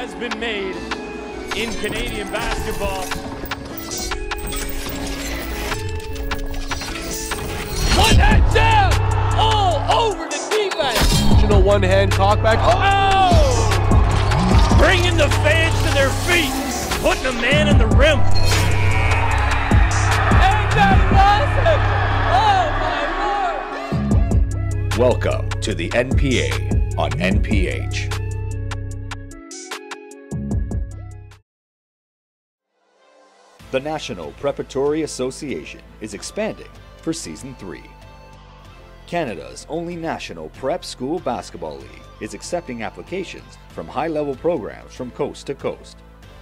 has been made in Canadian basketball. One-hand jam all over the defense. One-hand cockback. Oh! Bringing the fans to their feet, putting a man in the rim. And that lost it. Oh my Lord! Welcome to the NPA on NPH. The National Preparatory Association is expanding for Season 3. Canada's only national prep school basketball league is accepting applications from high-level programs from coast to coast.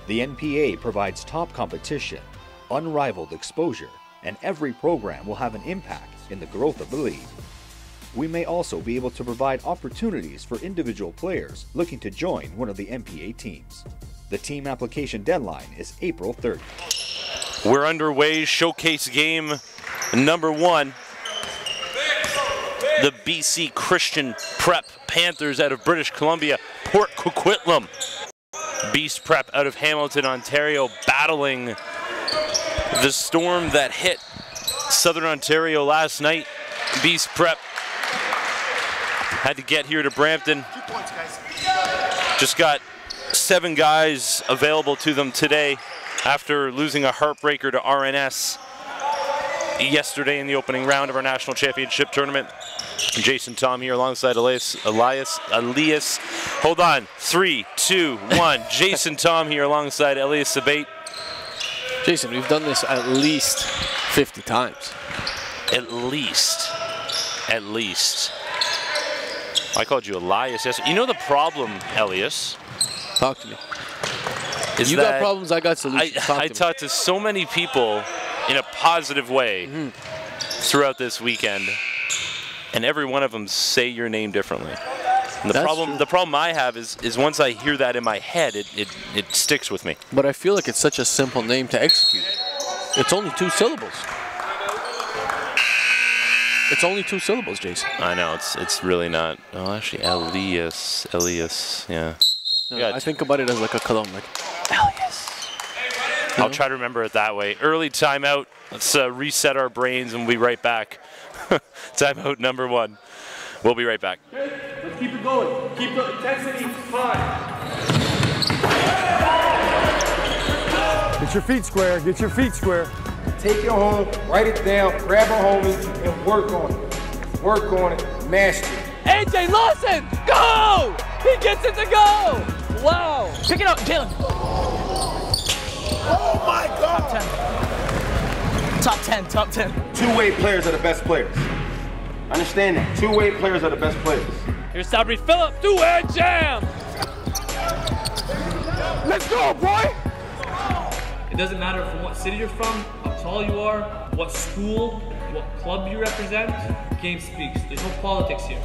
The NPA provides top competition, unrivaled exposure, and every program will have an impact in the growth of the league. We may also be able to provide opportunities for individual players looking to join one of the NPA teams. The team application deadline is April 30th. We're underway, showcase game number 1. The BC Christian Prep Panthers out of British Columbia, Port Coquitlam. B.E.A.S.T Prep out of Hamilton, Ontario, battling the storm that hit Southern Ontario last night. B.E.A.S.T Prep had to get here to Brampton. 2 points, guys. Just got 7 guys available to them today after losing a heartbreaker to RNS yesterday in the opening round of our national championship tournament. Jason Tom here alongside Elias. Hold on, 3, 2, 1. Jason Tom here alongside Elias Sabate. Jason, we've done this at least 50 times. At least. I called you Elias yesterday. You know the problem, Elias? Talk to me. Is you got problems, I got solutions. I talked to so many people in a positive way throughout this weekend, and every one of them say your name differently. And the problem I have is once I hear that in my head, it sticks with me. But I feel like it's such a simple name to execute. It's only 2 syllables. It's only 2 syllables, Jason. I know, it's really not. Oh, actually, Elias, yeah. No, I think about it as like a cologne, like Elias. I'll try to remember it that way. Early timeout. Let's reset our brains and we'll be right back. Timeout number 1. We'll be right back. Okay, let's keep it going. Keep the intensity high. Get your feet square. Get your feet square. Take it home, write it down, grab a homie, and work on it. Work on it, master it. AJ Lawson, go! He gets it to go! Wow! Pick it up, Jalen. Oh my God! Top 10. Two-way players are the best players. Understand that? Two-way players are the best players. Here's Sabri Phillip, 2-hand jam! Let's go, boy! It doesn't matter from what city you're from, how tall you are, what school, what club you represent. Game speaks. There's no politics here.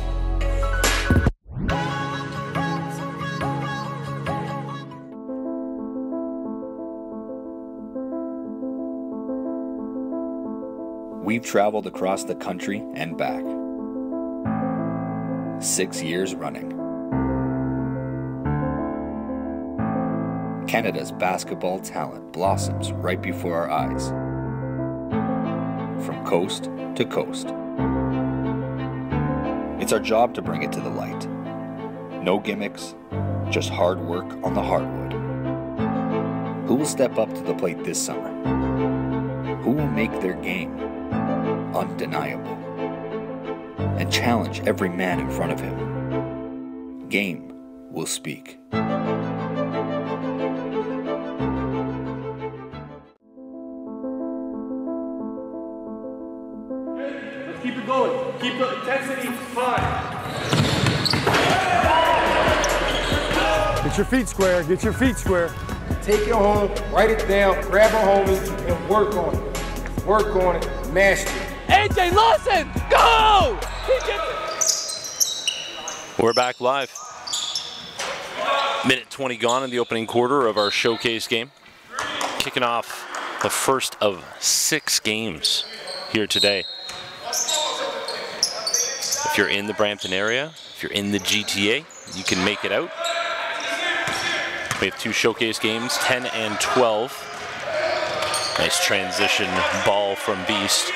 We've traveled across the country and back. 6 years running. Canada's basketball talent blossoms right before our eyes. From coast to coast. It's our job to bring it to the light. No gimmicks, just hard work on the hardwood. Who will step up to the plate this summer? Who will make their game undeniable and challenge every man in front of him? Game will speak. Let's keep it going. Keep the intensity high. Get your feet square. Get your feet square. Take it home, write it down, grab a homie, and work on it. Work on it, master it. AJ Lawson, go! He gets it. We're back live. Minute 20 gone in the opening quarter of our showcase game. Kicking off the first of 6 games here today. If you're in the Brampton area, if you're in the GTA, you can make it out. We have 2 showcase games, 10 and 12. Nice transition ball from Beast.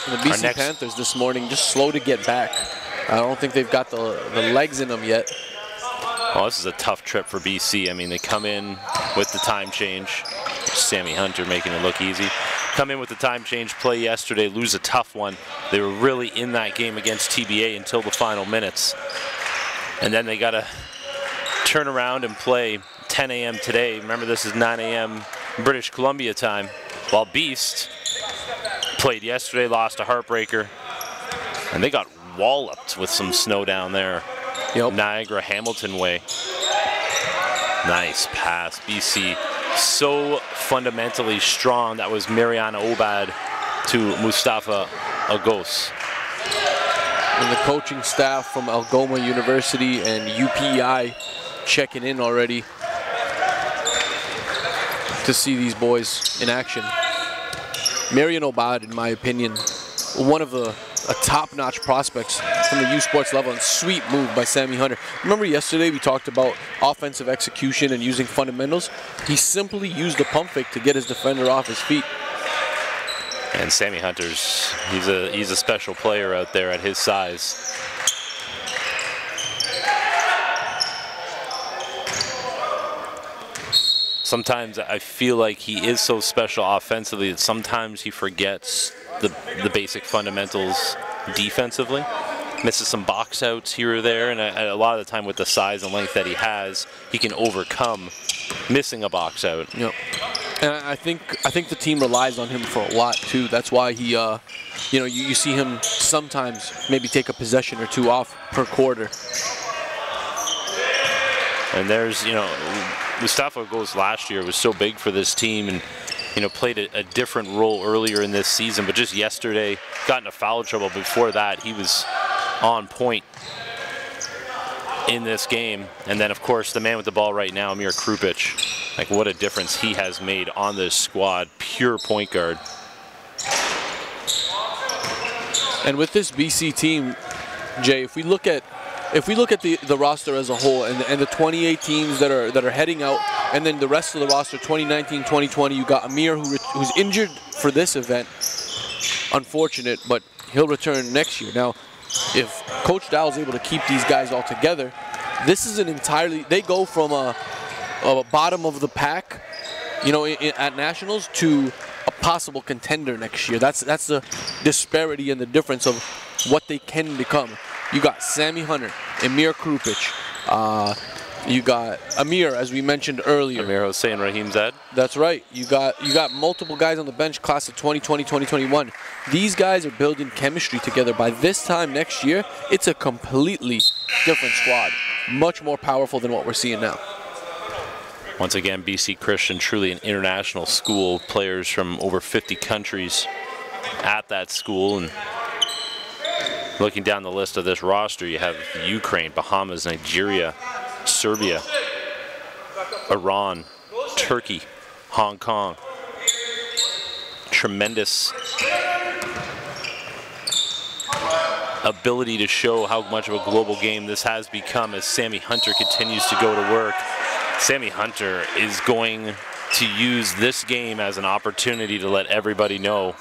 And the BC Panthers this morning just slow to get back. I don't think they've got the legs in them yet. Oh, this is a tough trip for BC. I mean, they come in with the time change. Sammy Hunter making it look easy. Come in with the time change, play yesterday, lose a tough one. They were really in that game against TBA until the final minutes. And then they got to turn around and play 10 a.m. today. Remember, this is 9 a.m. British Columbia time. While Beast played yesterday, lost a heartbreaker. And they got walloped with some snow down there. Yep. Niagara Hamilton way. Nice pass. BC so fundamentally strong. That was Mariana Obad to Mustafa Agos. And the coaching staff from Algoma University and UPEI checking in already to see these boys in action. Marian Obad, in my opinion, one of the top-notch prospects from the U Sports level, and sweet move by Sammy Hunter. Remember yesterday we talked about offensive execution and using fundamentals? He simply used the pump fake to get his defender off his feet. And Sammy Hunter's, he's a special player out there at his size. Sometimes I feel like he is so special offensively that sometimes he forgets the basic fundamentals defensively. Misses some box outs here or there, and a lot of the time with the size and length that he has, he can overcome missing a box out. Yep. And I think the team relies on him for a lot too. That's why he, you see him sometimes maybe take a possession or two off per quarter. And there's, Mustafa Agos last year was so big for this team, and played a different role earlier in this season, but just yesterday got into foul trouble. Before that, he was on point in this game. And then, of course, the man with the ball right now, Amir Krupic. Like, what a difference he has made on this squad. Pure point guard. And with this BC team, Jay, if we look at the roster as a whole and the 28 teams that are heading out, and then the rest of the roster, 2019, 2020, you got Amir who's injured for this event. Unfortunate, but he'll return next year. Now, if Coach Dowell's able to keep these guys all together, this is they go from a bottom of the pack, at Nationals to a possible contender next year. That's the disparity and the difference of what they can become. You got Sammy Hunter, Amir Krupic, you got Amir, as we mentioned earlier. Amir Hossein Rahimzad. That's right. You got multiple guys on the bench, class of 2020, 2021. These guys are building chemistry together. By this time next year, it's a completely different squad. Much more powerful than what we're seeing now. Once again, BC Christian, truly an international school. Players from over 50 countries at that school. And looking down the list of this roster, you have Ukraine, Bahamas, Nigeria, Serbia, Iran, Turkey, Hong Kong. Tremendous ability to show how much of a global game this has become as Sammy Hunter continues to go to work. Sammy Hunter is going to use this game as an opportunity to let everybody know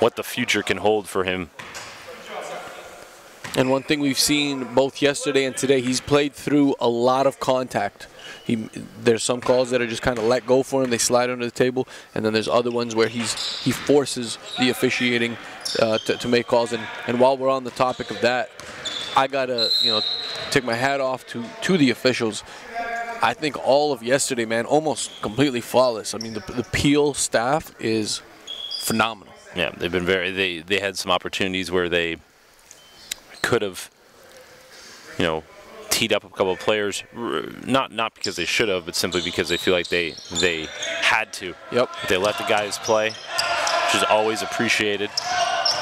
what the future can hold for him. And one thing we've seen both yesterday and today, he's played through a lot of contact. There's some calls that are just kind of let go for him, they slide under the table, and then there's other ones where he forces the officiating to make calls. And while we're on the topic of that, I gotta take my hat off to the officials. I think all of yesterday, man, almost completely flawless. I mean, the Peel staff is phenomenal. Yeah, they've been they had some opportunities where they could have, teed up a couple of players, not because they should have, but simply because they feel like they had to. Yep. They let the guys play, which is always appreciated.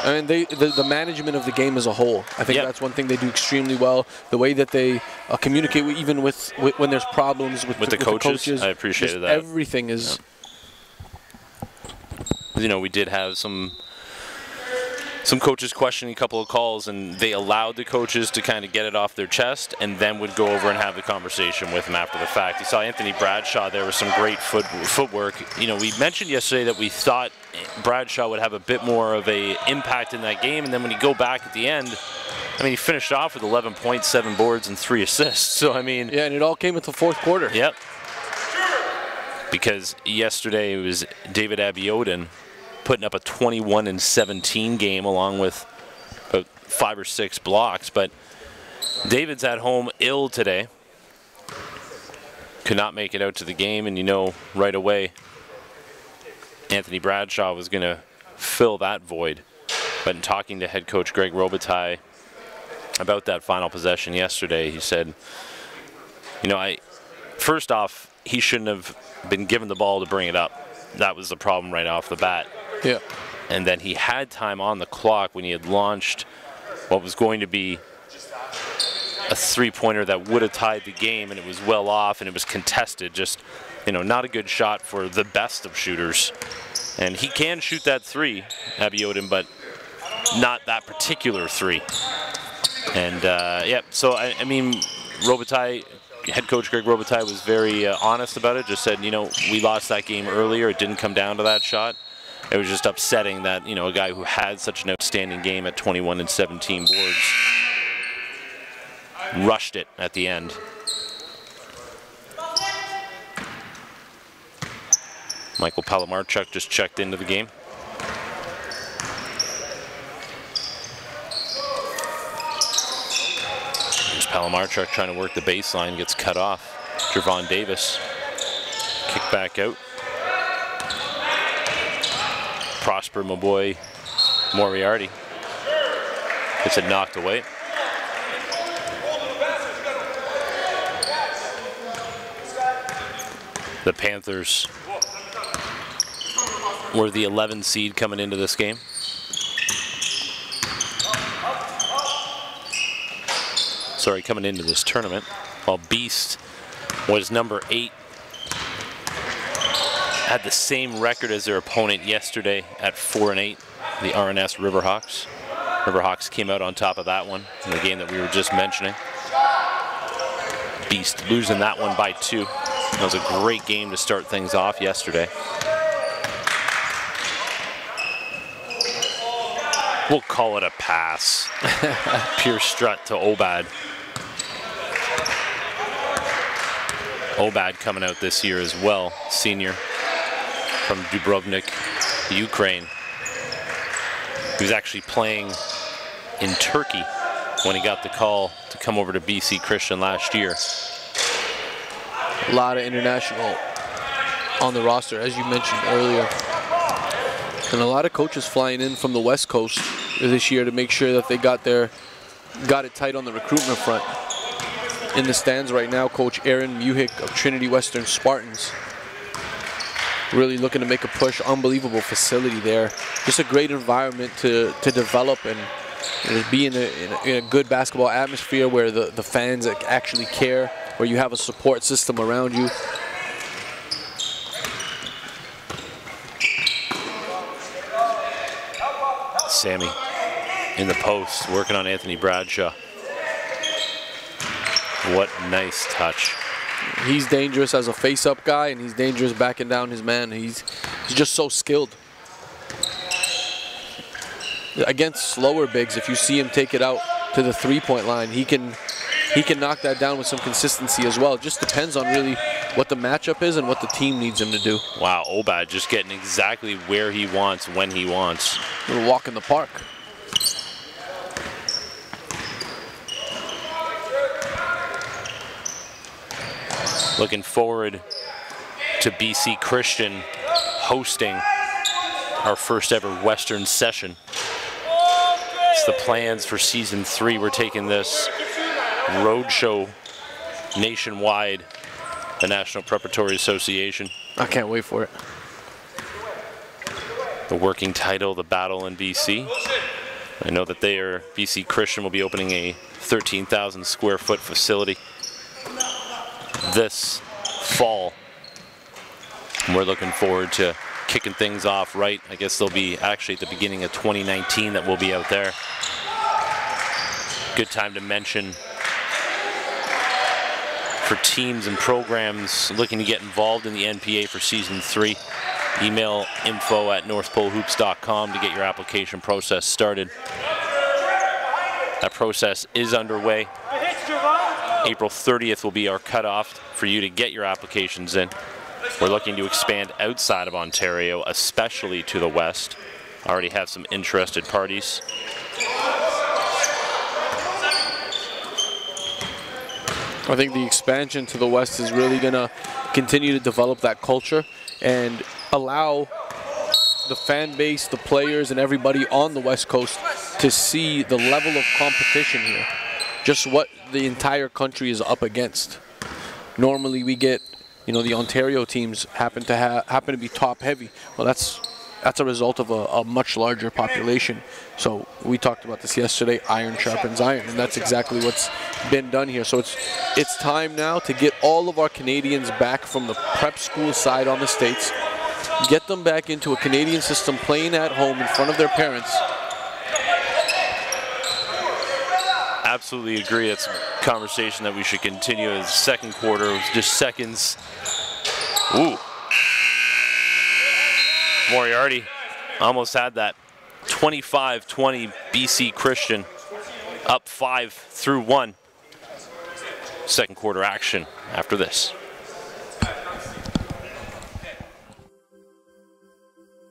I mean, the management of the game as a whole, I think that's one thing they do extremely well. The way that they communicate, even with when there's problems with the coaches, I appreciated that. Everything is. We did have some some coaches questioning a couple of calls, and they allowed the coaches to kind of get it off their chest and then would go over and have the conversation with them after the fact. You saw Anthony Bradshaw there with some great footwork. You know, we mentioned yesterday that we thought Bradshaw would have a bit more of a impact in that game, and then when you go back at the end, I mean, he finished off with 11 points, 7 boards, and 3 assists. So, I mean... Yeah, and it all came at the fourth quarter. Yep. Because yesterday it was David Abiodun putting up a 21-17 game along with about 5 or 6 blocks. But David's at home ill today. Could not make it out to the game, and you know right away Anthony Bradshaw was going to fill that void. But in talking to head coach Greg Robitaille about that final possession yesterday, he said, you know, first off, he shouldn't have been given the ball to bring it up. That was the problem right off the bat. Yeah. And then he had time on the clock when he had launched what was going to be a three-pointer that would have tied the game, and it was well off, and it was contested. Just, you know, not a good shot for the best of shooters. And he can shoot that three, Abiodun, but not that particular three. And, yeah, so, I mean, Robitaille, head coach Greg Robitaille was very honest about it, just said, you know, we lost that game earlier. It didn't come down to that shot. It was just upsetting that, you know, a guy who had such an outstanding game at 21 and 17 boards rushed it at the end. Michael Palamarchuk just checked into the game. Here's Palamarchuk trying to work the baseline, gets cut off. Javon Davis, kick back out. Prosper, my boy, Moriarty gets it knocked away. The Panthers were the 11 seed coming into this game. Sorry, coming into this tournament, while B.E.A.S.T was number 8. Had the same record as their opponent yesterday at 4-8, the RNS Riverhawks. Riverhawks came out on top of that one in the game that we were just mentioning. B.E.A.S.T losing that one by 2. That was a great game to start things off yesterday. We'll call it a pass. Pure strut to Obad. Obad coming out this year as well, senior from Dubrovnik, Ukraine. He was actually playing in Turkey when he got the call to come over to BC Christian last year. A lot of international on the roster, as you mentioned earlier. And a lot of coaches flying in from the West Coast this year to make sure that they got it tight on the recruitment front. In the stands right now, Coach Aaron Muhick of Trinity Western Spartans. Really looking to make a push. Unbelievable facility there. Just a great environment to develop and be in a good basketball atmosphere where the fans actually care, where you have a support system around you. Sammy in the post, working on Anthony Bradshaw. What nice touch. He's dangerous as a face-up guy, and he's dangerous backing down his man. He's just so skilled. Against slower bigs, if you see him take it out to the three-point line, he can knock that down with some consistency as well. It just depends on really what the matchup is and what the team needs him to do. Wow, Obad just getting exactly where he wants, when he wants. A little walk in the park. Looking forward to BC Christian hosting our first ever Western session. It's the plans for season 3. We're taking this roadshow nationwide, the National Preparatory Association. I can't wait for it. The working title, The Battle in BC. I know that BC Christian will be opening a 13,000 square foot facility this fall. And we're looking forward to kicking things off right. I guess they'll be actually at the beginning of 2019 that we'll be out there. Good time to mention for teams and programs looking to get involved in the NPA for Season 3. Email info@northpolehoops.com to get your application process started. That process is underway. April 30th will be our cutoff for you to get your applications in. We're looking to expand outside of Ontario, especially to the west. Already have some interested parties. I think the expansion to the west is really going to continue to develop that culture and allow the fan base, the players, and everybody on the West Coast to see the level of competition here. Just what the entire country is up against. Normally we get, you know, the Ontario teams happen to be top heavy. Well, that's a result of a much larger population. So we talked about this yesterday, iron sharpens iron, and that's exactly what's been done here. So it's time now to get all of our Canadians back from the prep school side on the States, get them back into a Canadian system playing at home in front of their parents. Absolutely agree. That's a conversation that we should continue as the second quarter. It was just seconds. Ooh. Moriarty almost had that. 25-20 BC Christian, up 5-1. Second quarter action after this.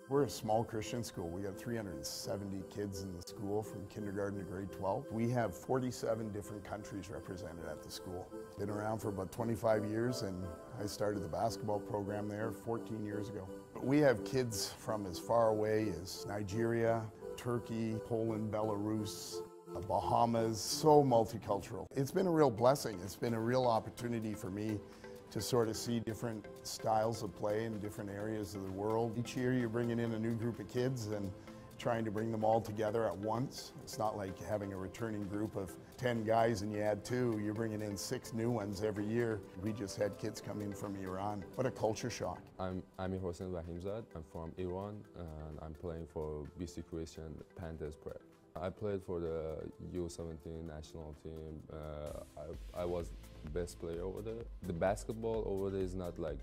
We're a small Christian school. We have 370 kids in the school from kindergarten to grade 12. We have 47 different countries represented at the school. Been around for about 25 years, and I started the basketball program there 14 years ago. We have kids from as far away as Nigeria, Turkey, Poland, Belarus, the Bahamas, so multicultural. It's been a real blessing. It's been a real opportunity for me to sort of see different styles of play in different areas of the world. Each year you're bringing in a new group of kids and trying to bring them all together at once. It's not like having a returning group of 10 guys and you add 2. You're bringing in 6 new ones every year. We just had kids come in from Iran. What a culture shock. I'm Amir Hossein Rahimzad. I'm from Iran and I'm playing for B.E.S.T Christian Panthers Prep. I played for the U17 national team. I was the best player over there. The basketball over there is not like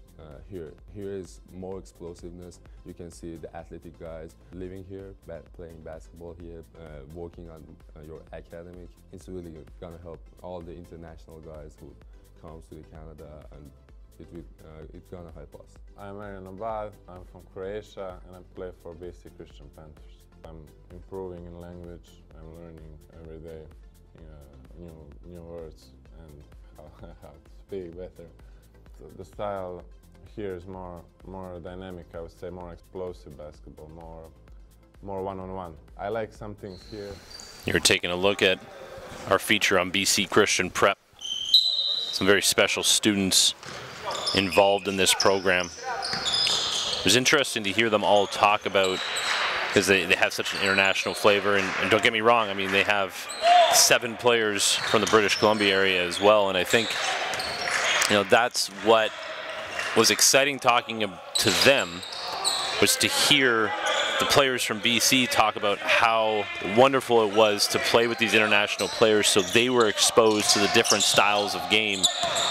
here. Here is more explosiveness. You can see the athletic guys living here, playing basketball here, working on your academic. It's really gonna help all the international guys who comes to Canada, and it's gonna help us. I'm Aaron Abad. I'm from Croatia and I play for B.E.S.T Christian Panthers. I'm improving in language. I'm learning every day new words and how to speak better. The style here is more dynamic. I would say more explosive basketball, more one-on-one. I like some things here. You're taking a look at our feature on BC Christian Prep. Some very special students involved in this program. It was interesting to hear them all talk about, because they have such an international flavor, and don't get me wrong, I mean, they have 7 players from the British Columbia area as well, and I think, you know, that's what was exciting talking to them, was to hear the players from BC talk about how wonderful it was to play with these international players, so they were exposed to the different styles of game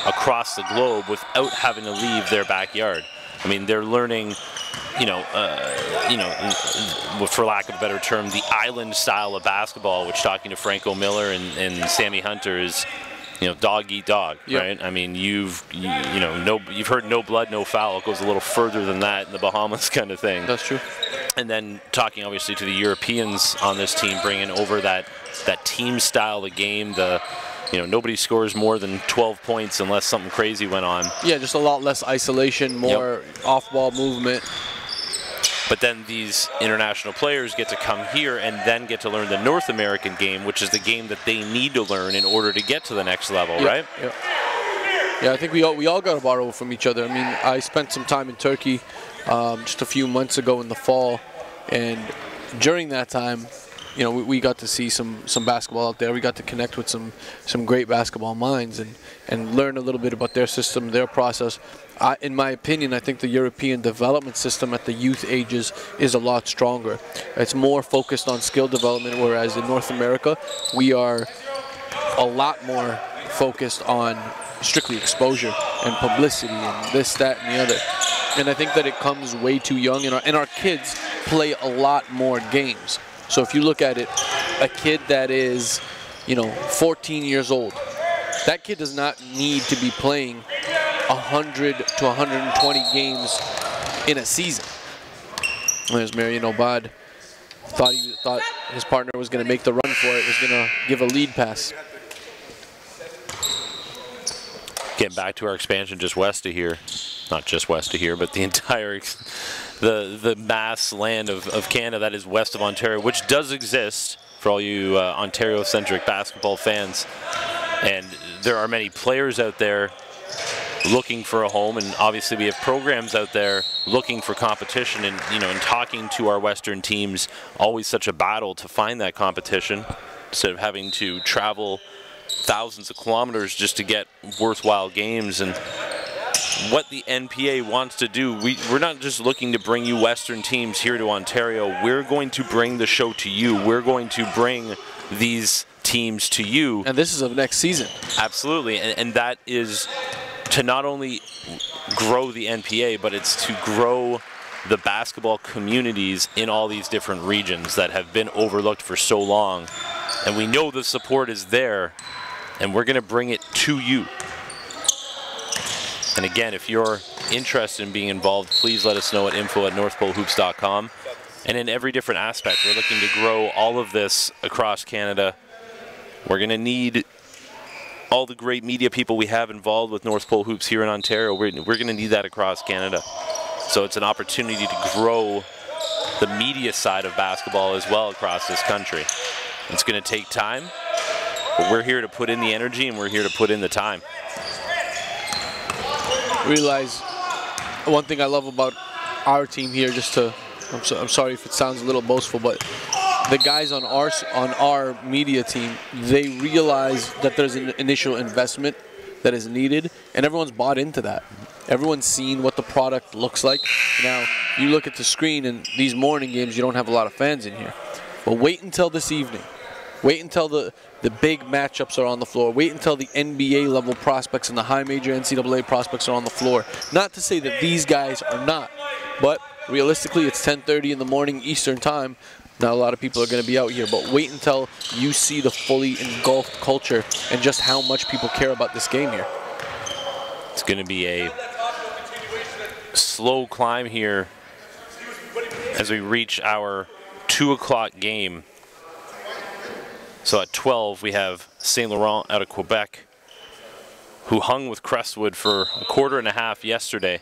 across the globe without having to leave their backyard. I mean, they're learning, for lack of a better term, the island style of basketball, which, talking to Franco Miller and Sammy Hunter, is, dog eat dog, yep. Right? I mean, you've heard no blood, no foul. It goes a little further than that in the Bahamas kind of thing. That's true. And then talking obviously to the Europeans on this team, bringing over that team style of game, nobody scores more than 12 points unless something crazy went on. Yeah, just a lot less isolation, more off-ball movement. But then these international players get to come here and then get to learn the North American game, which is the game that they need to learn in order to get to the next level, right? Yeah. Yeah, I think we all got to borrow from each other. I mean, I spent some time in Turkey, just a few months ago in the fall, and during that time, you know, we got to see some basketball out there. We got to connect with some great basketball minds and learn a little bit about their system, their process. In my opinion, I think the European development system at the youth ages is a lot stronger. It's more focused on skill development, whereas in North America, we are a lot more focused on strictly exposure and publicity and this, that, and the other. And I think that it comes way too young, and our kids play a lot more games. So if you look at it, a kid that is, you know, 14 years old, that kid does not need to be playing 100 to 120 games in a season. There's Marion Obad. Thought his partner was going to make the run for it, was going to give a lead pass. Getting back to our expansion just west of here, not just west of here, but the entire, the mass land of Canada that is west of Ontario, which does exist for all you Ontario-centric basketball fans. And there are many players out there looking for a home, and obviously we have programs out there looking for competition, and you know, in talking to our Western teams, always such a battle to find that competition instead of having to travel thousands of kilometers just to get worthwhile games. And what the NPA wants to do, we're not just looking to bring you Western teams here to Ontario. We're going to bring the show to you. We're going to bring these teams to you. And this is of next season. Absolutely, and that is to not only grow the NPA, but it's to grow the basketball communities in all these different regions that have been overlooked for so long. And we know the support is there, and we're going to bring it to you. And again, if you're interested in being involved, please let us know at info@northpolehoops.com. And in every different aspect, we're looking to grow all of this across Canada. We're going to need all the great media people we have involved with North Pole Hoops here in Ontario. We're going to need that across Canada. So it's an opportunity to grow the media side of basketball as well across this country. It's going to take time, but we're here to put in the energy and we're here to put in the time. Realize one thing I love about our team here, I'm sorry if it sounds a little boastful, but the guys on our media team, they realize that there's an initial investment that is needed, and everyone's bought into that. Everyone's seen what the product looks like. Now, you look at the screen, and these morning games, you don't have a lot of fans in here. But wait until this evening. Wait until the big matchups are on the floor. Wait until the NBA level prospects and the high major NCAA prospects are on the floor. Not to say that these guys are not, but realistically, it's 10:30 in the morning Eastern time. Not a lot of people are going to be out here, but wait until you see the fully engulfed culture and just how much people care about this game here. It's going to be a slow climb here as we reach our 2 o'clock game. So at 12, we have St. Laurent out of Quebec, who hung with Crestwood for a quarter and a half yesterday.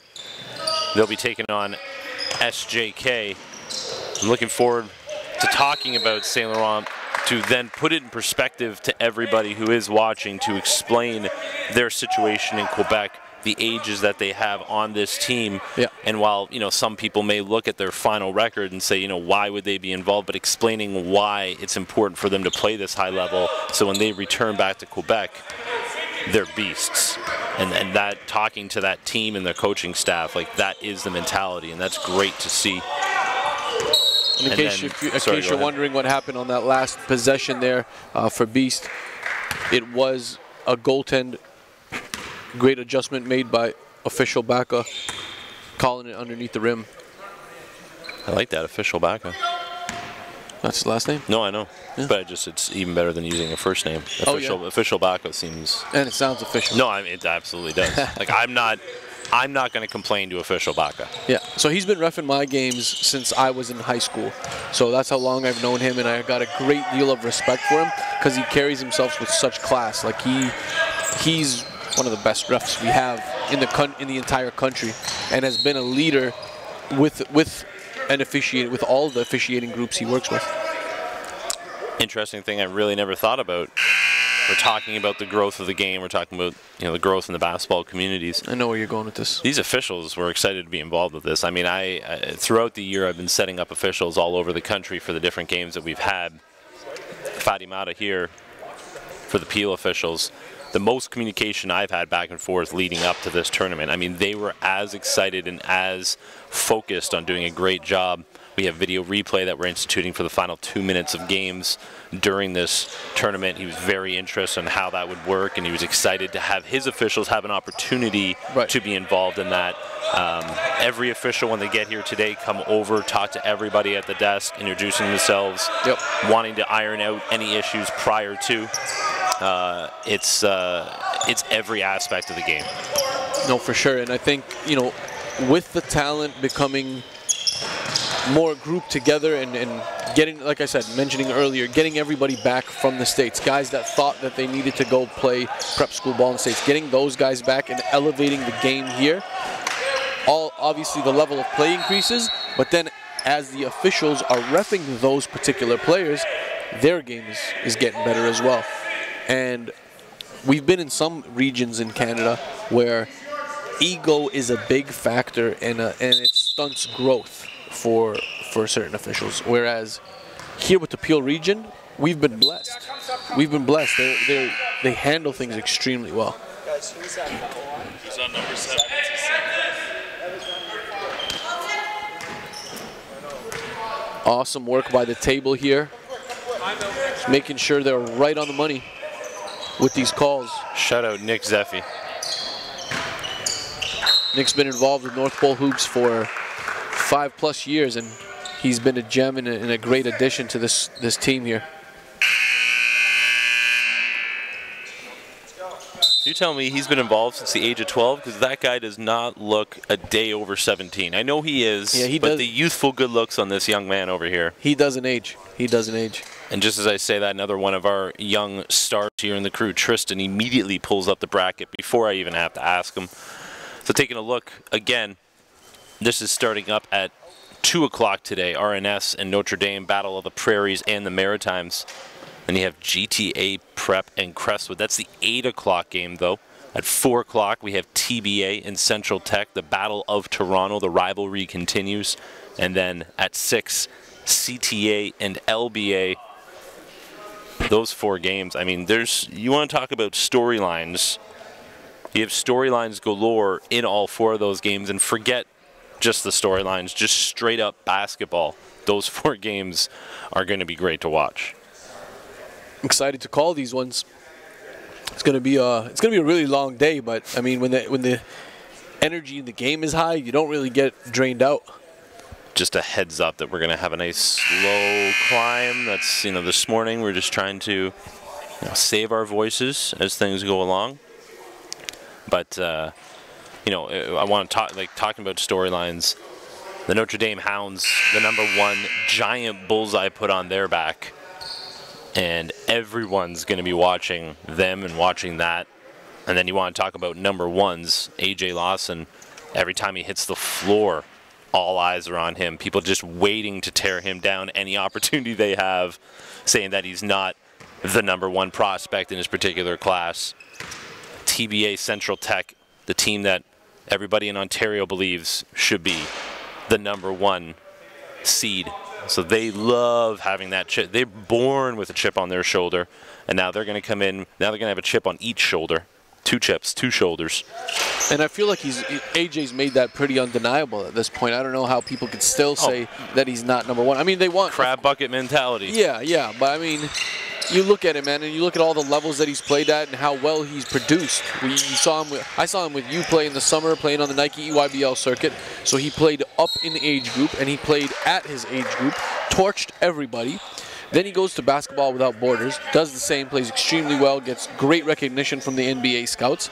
They'll be taking on SJK. I'm looking forward to talking about St. Laurent, to then put it in perspective to everybody who is watching, to explain their situation in Quebec, the ages that they have on this team. Yeah. And while, you know, some people may look at their final record and say, you know, why would they be involved, but explaining why it's important for them to play this high level, so when they return back to Quebec, they're beasts. And that, talking to that team and their coaching staff, like, that is the mentality, and that's great to see. In case you're wondering what happened on that last possession there for B.E.A.S.T, it was a goaltend. Great adjustment made by official B.E.A.S.T, calling it underneath the rim. I like that, official B.E.A.S.T. That's his last name? No, I know. Yeah. But it's even better than using a first name. Official B.E.A.S.T seems... And it sounds official. No, I mean, it absolutely does. Like, I'm not going to complain to official B.E.A.S.T. Yeah, so he's been reffing my games since I was in high school. So that's how long I've known him, and I got a great deal of respect for him because he carries himself with such class. Like, he's one of the best refs we have in the entire country, and has been a leader with all the officiating groups he works with. Interesting thing I really never thought about. We're talking about the growth of the game. We're talking about, you know, the growth in the basketball communities. I know where you're going with this. These officials were excited to be involved with this. I mean, throughout the year, I've been setting up officials all over the country for the different games that we've had. Fatimata here for the Peel officials. The most communication I've had back and forth leading up to this tournament. I mean, they were as excited and as focused on doing a great job. We have video replay that we're instituting for the final 2 minutes of games during this tournament. He was very interested in how that would work, and he was excited to have his officials have an opportunity to be involved in that. Every official, when they get here today, come over, talk to everybody at the desk, introducing themselves, wanting to iron out any issues prior to. It's every aspect of the game. No, for sure. And I think, you know, with the talent becoming more grouped together and getting, like I said, mentioning earlier, getting everybody back from the States, guys that thought that they needed to go play prep school ball in the States, getting those guys back and elevating the game here. Obviously the level of play increases, but then as the officials are reffing those particular players, their game is getting better as well. And we've been in some regions in Canada where ego is a big factor and it stunts growth for certain officials. Whereas here with the Peel region, we've been blessed. We've been blessed. They handle things extremely well. Who's on number 7? Awesome work by the table here. Just making sure they're right on the money with these calls. Shout out Nick Zeffy. Nick's been involved with North Pole Hoops for 5+ years, and he's been a gem and a great addition to this team here. You tell me he's been involved since the age of 12, because that guy does not look a day over 17. I know he is, but the youthful good looks on this young man over here. He doesn't age. He doesn't age. And just as I say that, another one of our young stars here in the crew, Tristan, immediately pulls up the bracket before I even have to ask him. So taking a look again, this is starting up at 2 o'clock today. RNS and Notre Dame, Battle of the Prairies and the Maritimes. Then you have GTA, Prep, and Crestwood. That's the 8 o'clock game, though. At 4 o'clock, we have TBA and Central Tech. The Battle of Toronto. The rivalry continues. And then at 6, CTA and LBA. Those 4 games. I mean, you want to talk about storylines. You have storylines galore in all 4 of those games. And forget just the storylines, just straight up basketball. Those 4 games are going to be great to watch. Excited to call these ones. It's gonna be a really long day, but I mean, when the energy in the game is high, you don't really get drained out. Just a heads up that we're gonna have a nice slow climb. That's, you know, this morning we're just trying to save our voices as things go along. But you know, I want to talk talking about storylines. The Notre Dame Hounds, the #1 giant bullseye put on their back. And everyone's going to be watching them and watching that. And then you want to talk about #1s, AJ Lawson. Every time he hits the floor, all eyes are on him. People just waiting to tear him down any opportunity they have, saying that he's not the #1 prospect in his particular class. TBA Central Tech, the team that everybody in Ontario believes should be the #1 seed. So they love having that chip. They're born with a chip on their shoulder, and now they're going to come in. Now they're going to have a chip on each shoulder. 2 chips, 2 shoulders. And I feel like AJ's made that pretty undeniable at this point. I don't know how people could still say that he's not #1. I mean, they want crab bucket mentality. Yeah, but I mean, you look at him, man, and you look at all the levels that he's played at and how well he's produced. I saw him with you play in the summer, playing on the Nike EYBL circuit. So he played up in the age group, and he played at his age group, torched everybody. Then he goes to Basketball Without Borders, does the same, plays extremely well, gets great recognition from the NBA scouts,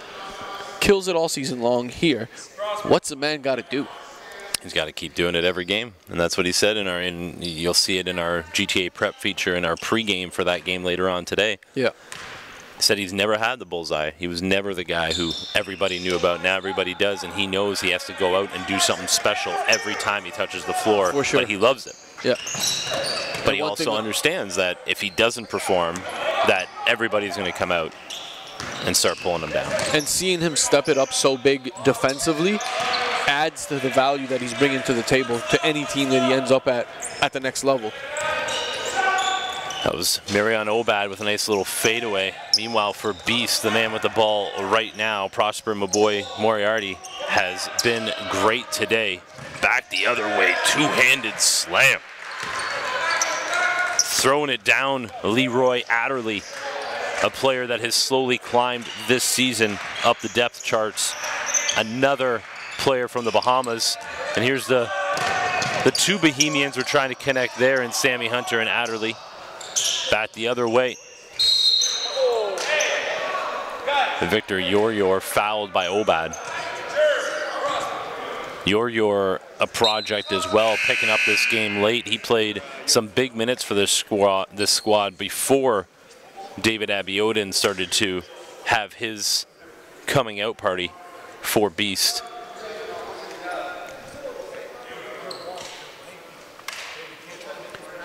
kills it all season long here. What's the man got to do? He's got to keep doing it every game, and that's what he said you'll see it in our GTA Prep feature in our pregame for that game later on today. Yeah. He said he's never had the bullseye. He was never the guy who everybody knew about. Now everybody does, and he knows he has to go out and do something special every time he touches the floor. For sure. But he loves it. Yeah. But he also understands that if he doesn't perform, that everybody's going to come out and start pulling him down. And seeing him step it up so big defensively adds to the value that he's bringing to the table to any team that he ends up at the next level. That was Marion Obad with a nice little fadeaway. Meanwhile, for B.E.A.S.T, the man with the ball right now, Prosper Maboy Moriarty, has been great today. Back the other way, two-handed slam. Throwing it down, Leroy Adderley, a player that has slowly climbed this season up the depth charts. Another player from the Bahamas. And here's the two Bohemians we're trying to connect there, and Sammy Hunter and Adderley. Bat the other way. Victor Yor fouled by Obad. Yor, a project as well, picking up this game late. He played some big minutes for this squad before David Abiodun started to have his coming out party for B.E.A.S.T.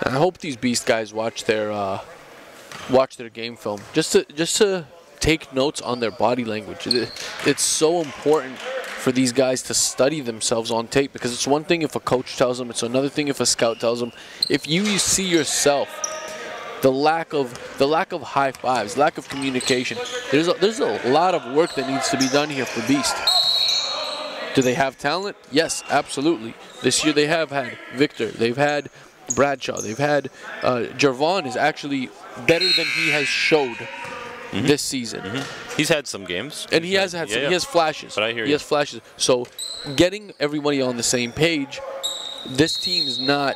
I hope these B.E.A.S.T guys watch their game film just to take notes on their body language. It's so important for these guys to study themselves on tape, because it's one thing if a coach tells them, it's another thing if a scout tells them. If you see yourself, the lack of high fives, lack of communication, there's a lot of work that needs to be done here for B.E.A.S.T. Do they have talent? Yes, absolutely. This year they have had Victor, they've had Bradshaw, they've had Jervon is actually better than he has showed this season. He's had some games. And he has had some, he has flashes. But I hear he has flashes. So getting everybody on the same page, this team is not,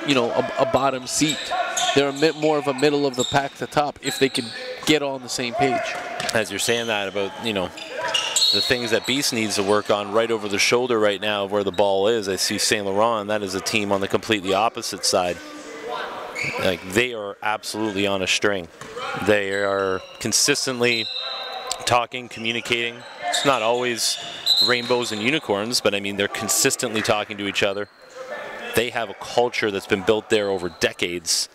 a bottom seat. They're a bit more of a middle of the pack to top if they can get on the same page. As you're saying that about, the things that B.E.A.S.T needs to work on right over the shoulder right now of where the ball is. I see St. Laurent, that is a team on the completely opposite side. Like, they are absolutely on a string. They are consistently talking, communicating. It's not always rainbows and unicorns, but I mean, they're consistently talking to each other. They have a culture that's been built there over decades,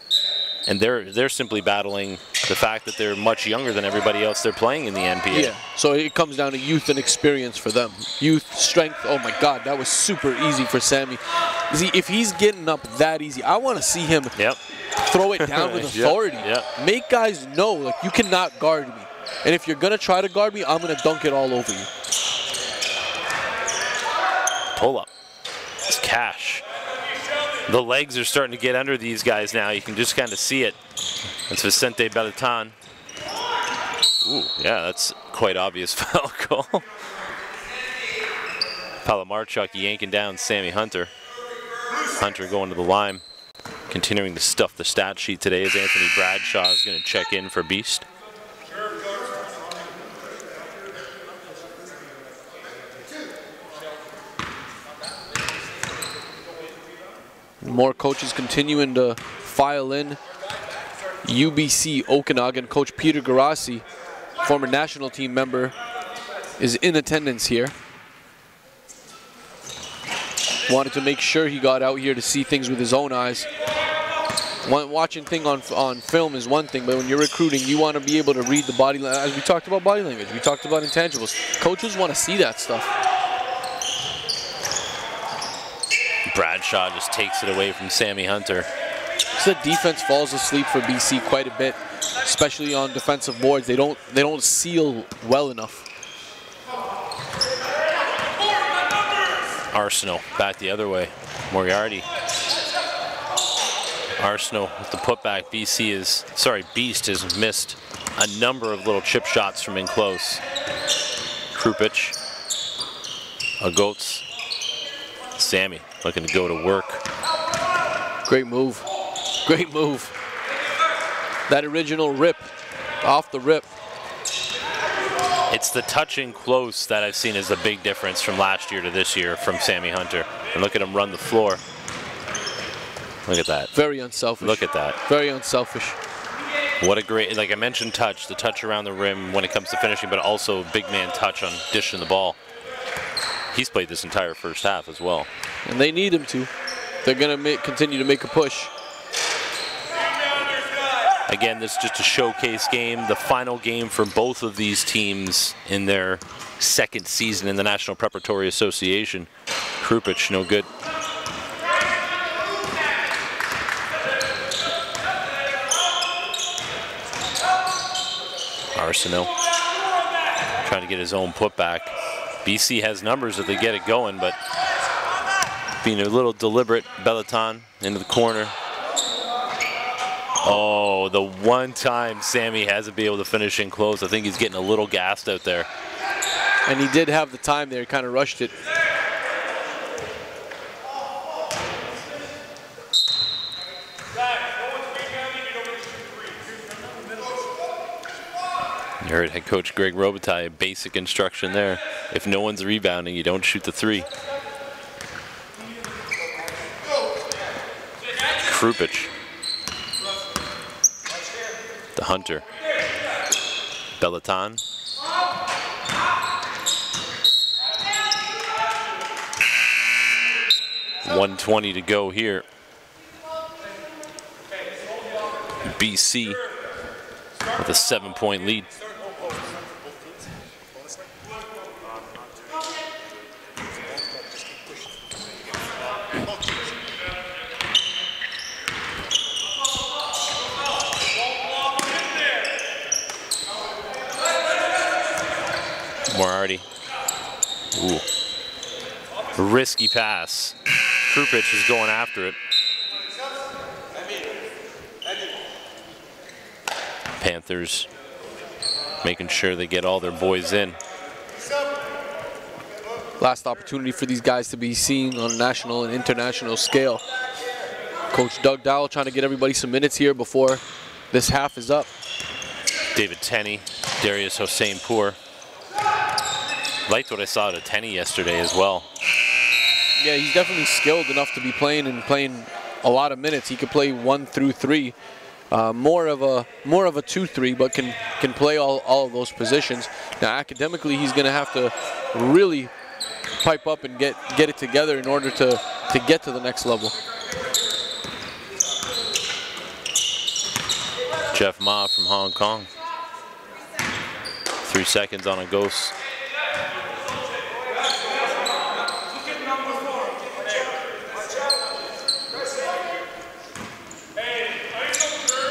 and they're simply battling the fact that they're much younger than everybody else they're playing in the NPA. Yeah, so it comes down to youth and experience for them. Youth, strength, oh my God, that was super easy for Sammy. See, if he's getting up that easy, I want to see him throw it down with authority. Make guys know, like, you cannot guard me. And if you're going to try to guard me, I'm going to dunk it all over you. Pull up. It's Cash. The legs are starting to get under these guys now. You can just kind of see it. That's Vicente Beletan. Ooh, yeah, that's quite obvious foul call. Palamarchuk yanking down Sammy Hunter. Hunter going to the line. Continuing to stuff the stat sheet today as Anthony Bradshaw is going to check in for B.E.A.S.T. More coaches continuing to file in. UBC Okanagan coach Peter Garassi, former national team member, is in attendance here. Wanted to make sure he got out here to see things with his own eyes. Watching things on film is one thing, but when you're recruiting, you want to be able to read the body language. As we talked about body language, we talked about intangibles. Coaches want to see that stuff. Bradshaw just takes it away from Sammy Hunter. So the defense falls asleep for BC quite a bit, especially on defensive boards. They don't seal well enough. Arsenault back the other way. Moriarty. Arsenault with the putback. B.E.A.S.T has missed a number of little chip shots from in close. Krupich. Agotes. Sammy looking to go to work. Great move. Great move. That original rip, off the rip. It's the touching close that I've seen as the big difference from last year to this year from Sammy Hunter. And look at him run the floor. Look at that. Very unselfish. Look at that. Very unselfish. What a great, like I mentioned, the touch around the rim when it comes to finishing, but also big man touch on dishing the ball. He's played this entire first half as well. And they need him to. They're going to continue to make a push. Again, this is just a showcase game, the final game for both of these teams in their second season in the National Preparatory Association. Krupich, no good. Arsenault trying to get his own putback. BC has numbers if they get it going, but being a little deliberate. Belleton into the corner. Oh, the one time Sammy hasn't been able to finish in close. I think he's getting a little gassed out there. And he did have the time there, kind of rushed it. You heard head coach Greg Robitaille, basic instruction there. If no one's rebounding, you don't shoot the three. Krupich. The Hunter. Belleton. .120 to go here. BC with a 7-point lead. Moriarty. Ooh. Risky pass. Krupich is going after it. Panthers making sure they get all their boys in. Last opportunity for these guys to be seen on a national and international scale. Coach Doug Dowell trying to get everybody some minutes here before this half is up. David Tenney, Darius Hossein-Pour. Liked what I saw at Tenney yesterday as well. Yeah, he's definitely skilled enough to be playing a lot of minutes. He could play 1 through 3. More of a 2-3, but can play all of those positions. Now academically, he's going to have to really pipe up and get it together in order to get to the next level. Jeff Ma from Hong Kong. 3 seconds on a ghost.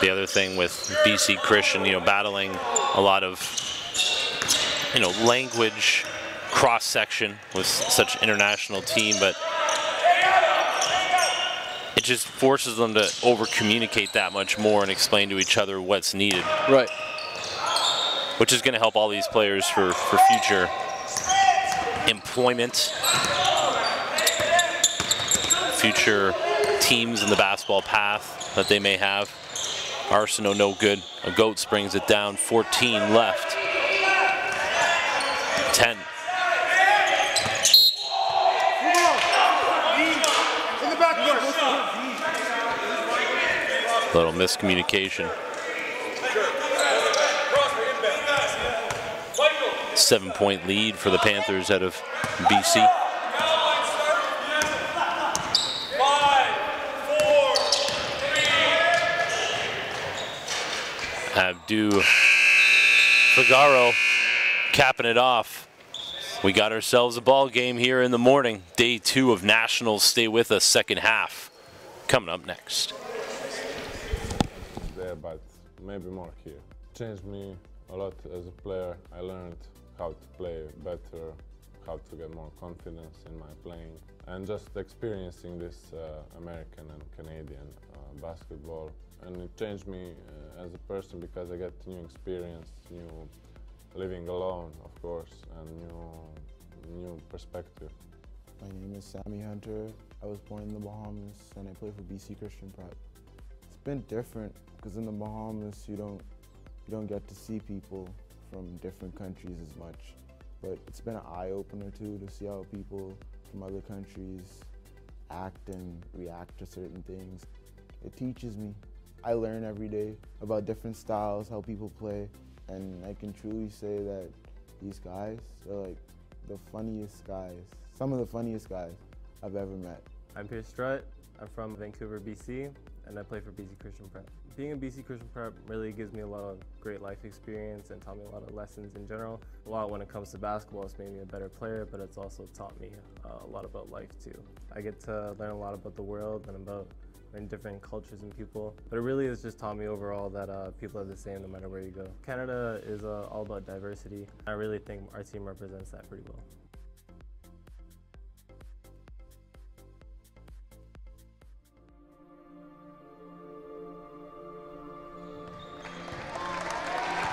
The other thing with BC Christian, battling a lot of, language cross-section with such international team, but it just forces them to over-communicate that much more and explain to each other what's needed. Right. Which is going to help all these players for future employment, future teams in the basketball path that they may have. Arsenault no good. A Goats brings it down. 14 left. 10. Little miscommunication. 7-point lead for the Panthers out of BC. Abdu Figaro capping it off. We got ourselves a ball game here in the morning. Day 2 of Nationals. Stay with us, second half. Coming up next. There, but maybe more here. Changed me a lot as a player. I learned how to play better, how to get more confidence in my playing, and just experiencing this American and Canadian basketball. And it changed me as a person because I get new experience, new living alone, of course, and new perspective. My name is Sammy Hunter. I was born in the Bahamas and I play for BC Christian Prep. It's been different because in the Bahamas you don't get to see people from different countries as much. But it's been an eye-opener too to see how people from other countries act and react to certain things. It teaches me. I learn every day about different styles, how people play, and I can truly say that these guys are like the funniest guys, some of the funniest guys I've ever met. I'm Pierce Strutt. I'm from Vancouver, BC, and I play for BC Christian Prep. Being in BC Christian Prep really gives me a lot of great life experience and taught me a lot of lessons in general. A lot when it comes to basketball, it's made me a better player, but it's also taught me a lot about life too. I get to learn a lot about the world and about and different cultures and people. But it really has just taught me overall that people are the same no matter where you go. Canada is all about diversity. I really think our team represents that pretty well.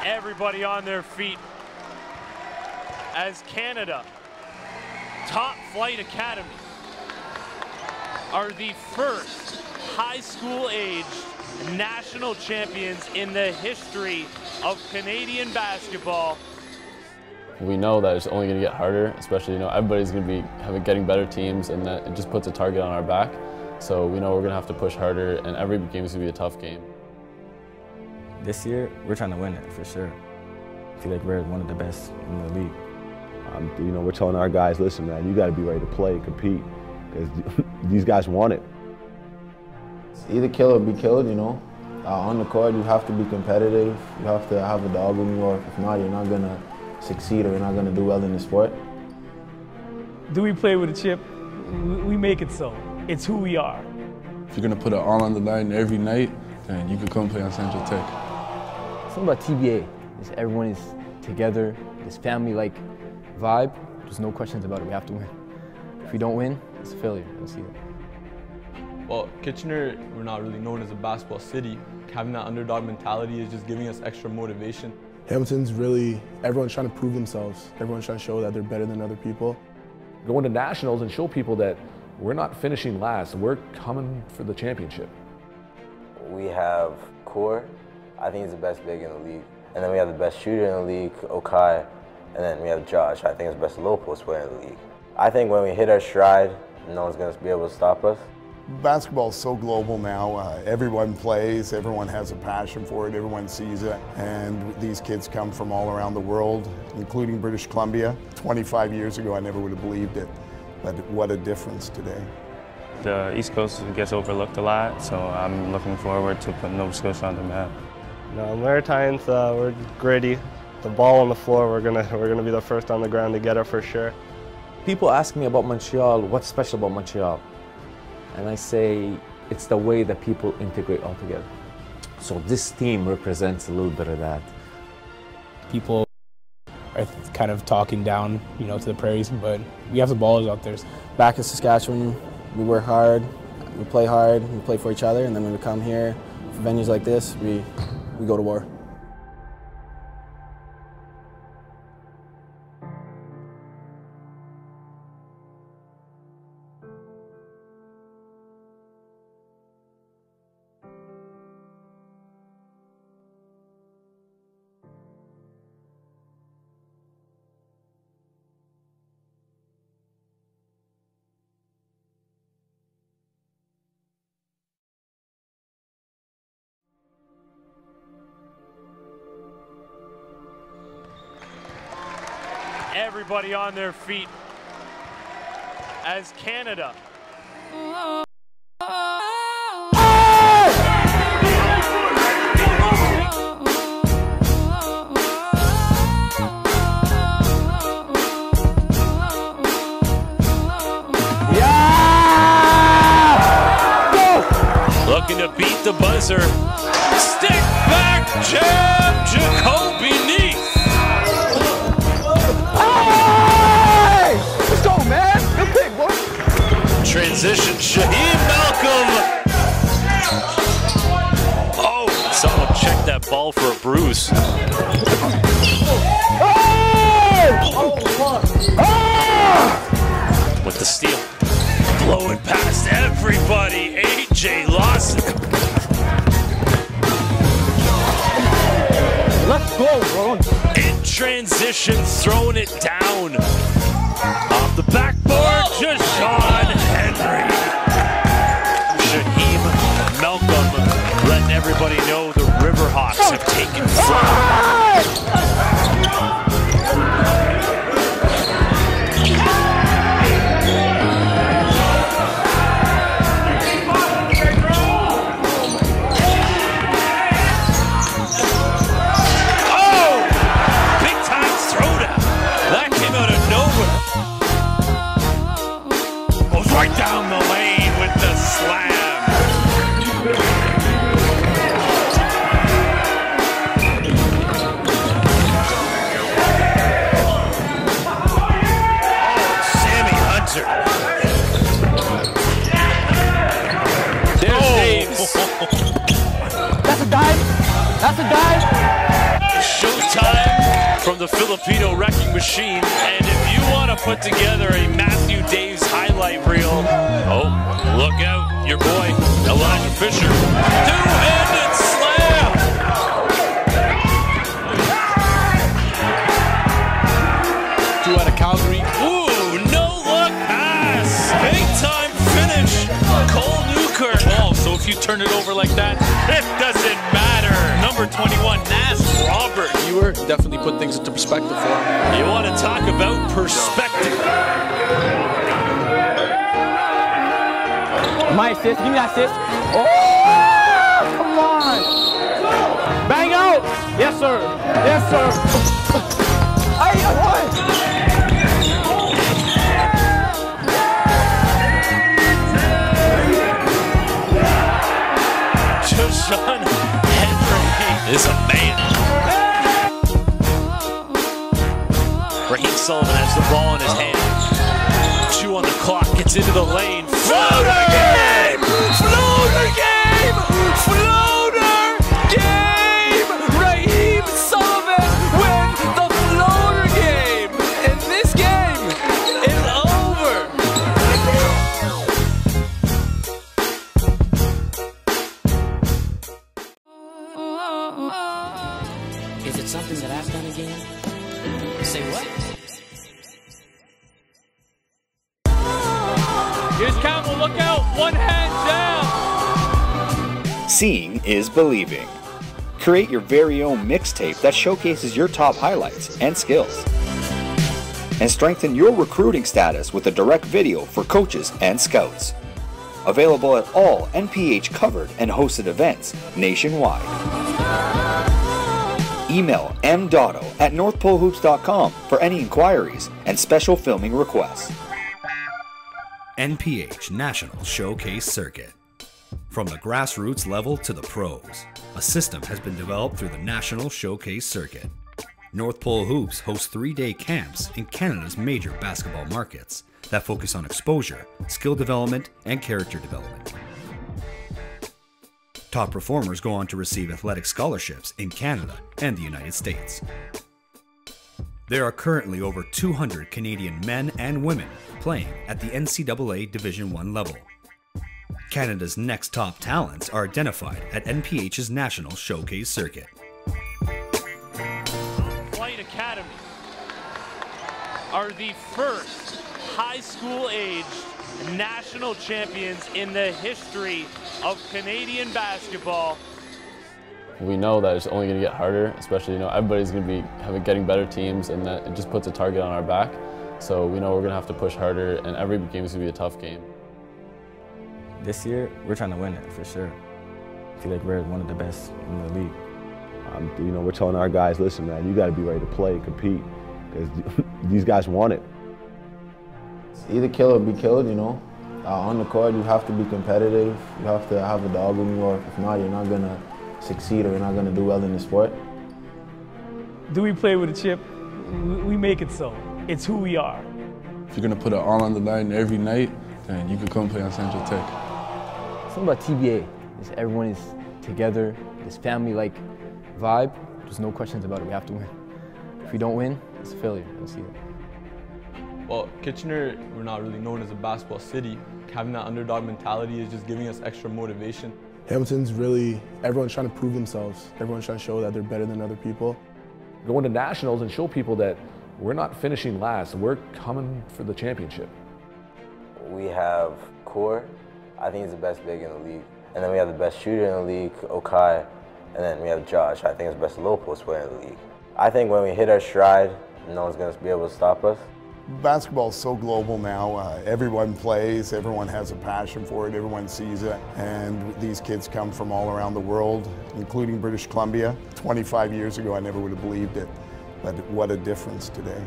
Everybody on their feet as Canada, Top Flight Academy, are the first high school age national champions in the history of Canadian basketball. We know that it's only going to get harder, especially, everybody's going to be getting better teams, and that it just puts a target on our back. So we know we're going to have to push harder, and every game is going to be a tough game. This year, we're trying to win it for sure. I feel like we're one of the best in the league. We're telling our guys, listen, man, you got to be ready to play and compete, because these guys want it. It's either kill or be killed, on the court, you have to be competitive. You have to have a dog in you, or if not, you're not going to succeed or you're not going to do well in the sport. Do we play with a chip? We make it so. It's who we are. If you're going to put it all on the line every night, then you can come play on Central Tech. Something about TBA is everyone is together, this family-like vibe. There's no questions about it. We have to win. If we don't win, it's a failure. You'll see that. Well, Kitchener, we're not really known as a basketball city. Having that underdog mentality is just giving us extra motivation. Hamilton's really, everyone's trying to prove themselves. Everyone's trying to show that they're better than other people. Going to nationals and show people that we're not finishing last, we're coming for the championship. We have Core, I think he's the best big in the league. And then we have the best shooter in the league, Okai. And then we have Josh, I think he's the best low post player in the league. I think when we hit our stride, no one's going to be able to stop us. Basketball is so global now. Everyone plays, everyone has a passion for it, everyone sees it. And these kids come from all around the world, including British Columbia. 25 years ago, I never would have believed it, but what a difference today. The East Coast gets overlooked a lot, so I'm looking forward to putting Nova Scotia on the map. No, Maritimes, we're gritty. The ball on the floor, we're gonna be the first on the ground to get it for sure. People ask me about Montreal, what's special about Montreal? And I say, it's the way that people integrate all together. So this team represents a little bit of that. People are kind of talking down, to the Prairies, but we have the ballers out there. Back in Saskatchewan, we work hard, we play for each other, and then when we come here, for venues like this, we go to war. Everybody on their feet as Canada. Looking to beat the buzzer. Stick back jab, Jacoby Neath. Let's go, man. Good pick, boy. Transition, Shaheem Malcolm. Oh, someone check that ball for a bruise. With the steal. Blowing past everybody. A.J. Lawson. Let's go, bro. In transition, throwing it down. Off the backboard, Jashawn Henry. Shaheem Malcolm letting everybody know the Riverhawks have taken flight. Right down the lane with the slam. There's Daves. That's a dive. That's a dive. Showtime from the Filipino Wrecking Machine. And if you want to put together a Matthew Daves highlight reel, oh, look out, your boy, Elijah Fisher. Two-handed slam. Two out of Calgary. Ooh, no-look pass. Big-time finish. Cole Newkirk. Oh, so if you turn it over like that, it doesn't matter. Number 21, Nas Robert. Viewer definitely put things into perspective for him. You want to talk about perspective. My assist. Give me that assist. Oh, come on. Bang out. Yes, sir. Yes, sir. I won. Joshawn Henry is a man. Raheem Sullivan has the ball in his hand. 2 on the clock, gets into the lane. Floater game! Floater game! Floater game! Raheem Sullivan wins the floater game! And this game is over! Is it something that I've done again? Say what? Here's Campbell, look out, one hand down. Seeing is believing. Create your very own mixtape that showcases your top highlights and skills. And strengthen your recruiting status with a direct video for coaches and scouts. Available at all NPH covered and hosted events nationwide. Email mdotto@northpolehoops.com for any inquiries and special filming requests. NPH National Showcase Circuit. From the grassroots level to the pros, a system has been developed through the National Showcase Circuit. North Pole Hoops hosts 3-day camps in Canada's major basketball markets that focus on exposure, skill development, and character development. Top performers go on to receive athletic scholarships in Canada and the United States. There are currently over 200 Canadian men and women playing at the NCAA Division I level. Canada's next top talents are identified at NPH's National Showcase Circuit. Flight Academy are the first high school age national champions in the history of Canadian basketball. We know that it's only going to get harder, especially, everybody's going to be getting better teams, and that it just puts a target on our back. So we know we're going to have to push harder, and every game is going to be a tough game. This year, we're trying to win it for sure. I feel like we're one of the best in the league. We're telling our guys, listen, man, you got to be ready to play and compete because these guys want it. Either kill or be killed, on the court, you have to be competitive. You have to have a dog in you, or if not, you're not going to succeed or you're not going to do well in the sport. Do we play with a chip? We make it so. It's who we are. If you're going to put it all on the line every night, then you can come play on Central Tech. Something about TBA is everyone is together, this family-like vibe. There's no questions about it. We have to win. If we don't win, it's a failure. You'll see that. Well, Kitchener, we're not really known as a basketball city. Having that underdog mentality is just giving us extra motivation. Hamilton's really, everyone's trying to prove themselves. Everyone's trying to show that they're better than other people. Go into nationals and show people that we're not finishing last, we're coming for the championship. We have Core, I think he's the best big in the league. And then we have the best shooter in the league, Okai. And then we have Josh, I think he's the best low post player in the league. I think when we hit our stride, no one's going to be able to stop us. Basketball is so global now. Everyone plays, everyone has a passion for it, everyone sees it. And these kids come from all around the world, including British Columbia. 25 years ago, I never would have believed it, but what a difference today.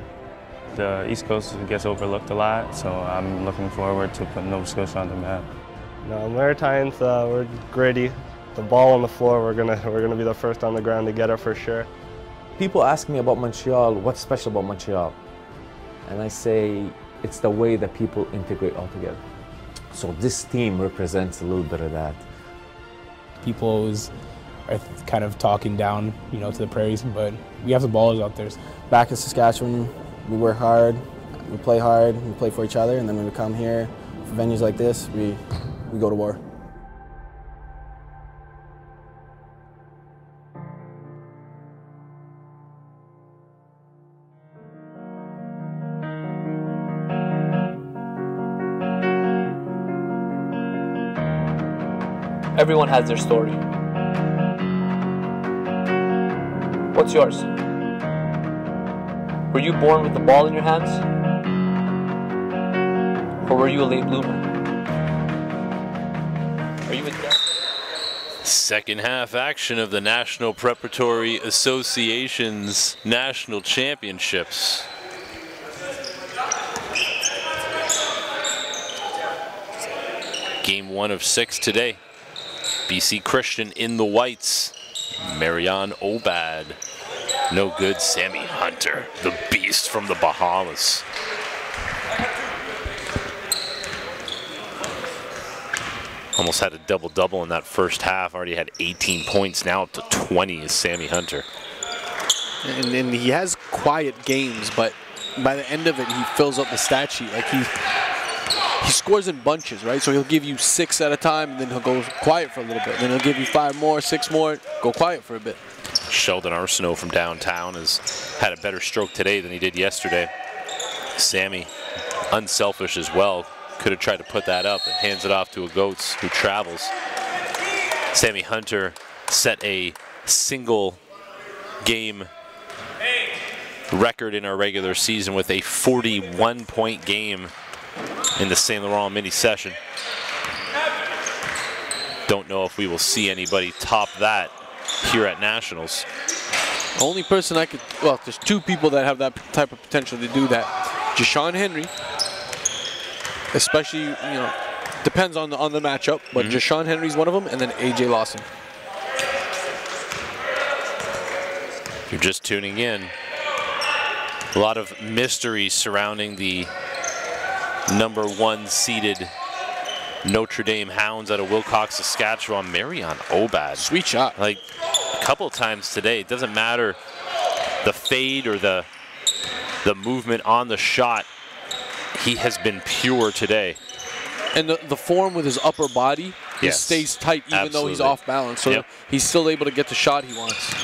The East Coast gets overlooked a lot, so I'm looking forward to putting Nova Scotia on the map. No, Maritimes, we're gritty. The ball on the floor, we're gonna be the first on the ground to get it for sure. People ask me about Montreal, what's special about Montreal? And I say, it's the way that people integrate all together. So this team represents a little bit of that. People always are kind of talking down, to the Prairies, but we have the ballers out there. Back in Saskatchewan, we work hard, we play for each other, and then when we come here for venues like this, we go to war. Everyone has their story. What's yours? Were you born with the ball in your hands? Or were you a late bloomer? Are you a Second half action of the National Preparatory Association's National Championships. Game 1 of 6 today. BC Christian in the whites. Marion Obad. No good. Sammy Hunter, the beast from the Bahamas. Almost had a double-double in that first half. Already had 18 points. Now up to 20 is Sammy Hunter. And he has quiet games, but by the end of it, he fills up the stat sheet. Like he scores in bunches, right? So he'll give you 6 at a time, and then he'll go quiet for a little bit. Then he'll give you 5 more, 6 more, go quiet for a bit. Sheldon Arsenault from downtown has had a better stroke today than he did yesterday. Sammy, unselfish as well. Could have tried to put that up and hands it off to a Goats who travels. Sammy Hunter set a single game record in our regular season with a 41-point game in the St. Laurent mini session. Don't know if we will see anybody top that here at Nationals. Only person I could, well, there's 2 people that have that type of potential to do that. Jashawn Henry, especially, depends on the matchup, but Jashawn Henry's one of them, and then AJ Lawson. If you're just tuning in, a lot of mystery surrounding the #1 seeded Notre Dame Hounds out of Wilcox, Saskatchewan. Marion Obad. Sweet shot. Like a couple of times today, it doesn't matter the fade or the movement on the shot. He has been pure today. And the form with his upper body, he Yes, stays tight even though he's absolutely. off balance. So Yep. he's still able to get the shot he wants.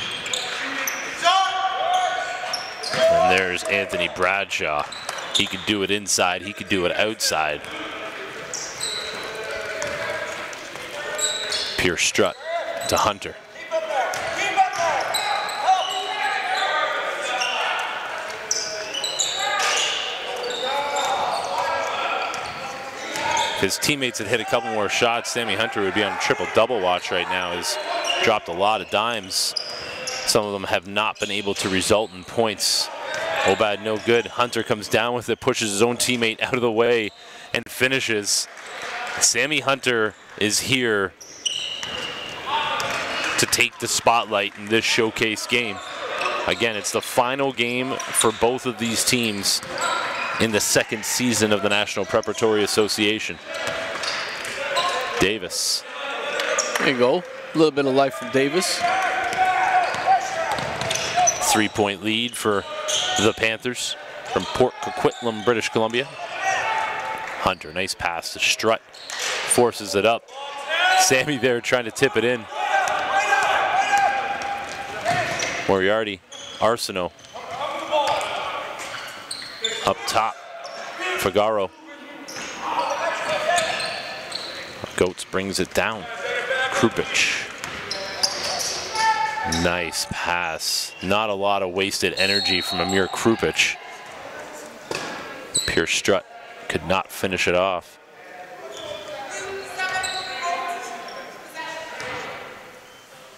And there's Anthony Bradshaw. He could do it inside, he could do it outside. Pierce Strutt to Hunter. If his teammates had hit a couple more shots, Sammy Hunter would be on a triple-double watch right now. He's dropped a lot of dimes. Some of them have not been able to result in points. Obad no good. Hunter comes down with it, pushes his own teammate out of the way, and finishes. Sammy Hunter is here to take the spotlight in this showcase game. Again, it's the final game for both of these teams in the second season of the National Preparatory Association. Davis. There you go. A little bit of life from Davis. 3-point lead for the Panthers from Port Coquitlam, British Columbia. Hunter, nice pass to Strutt. Forces it up. Sammy there trying to tip it in. Moriarty, Arsenault. Up top, Figaro. Goats brings it down. Krupich. Nice pass. Not a lot of wasted energy from Amir Krupich. Pierce Strutt could not finish it off.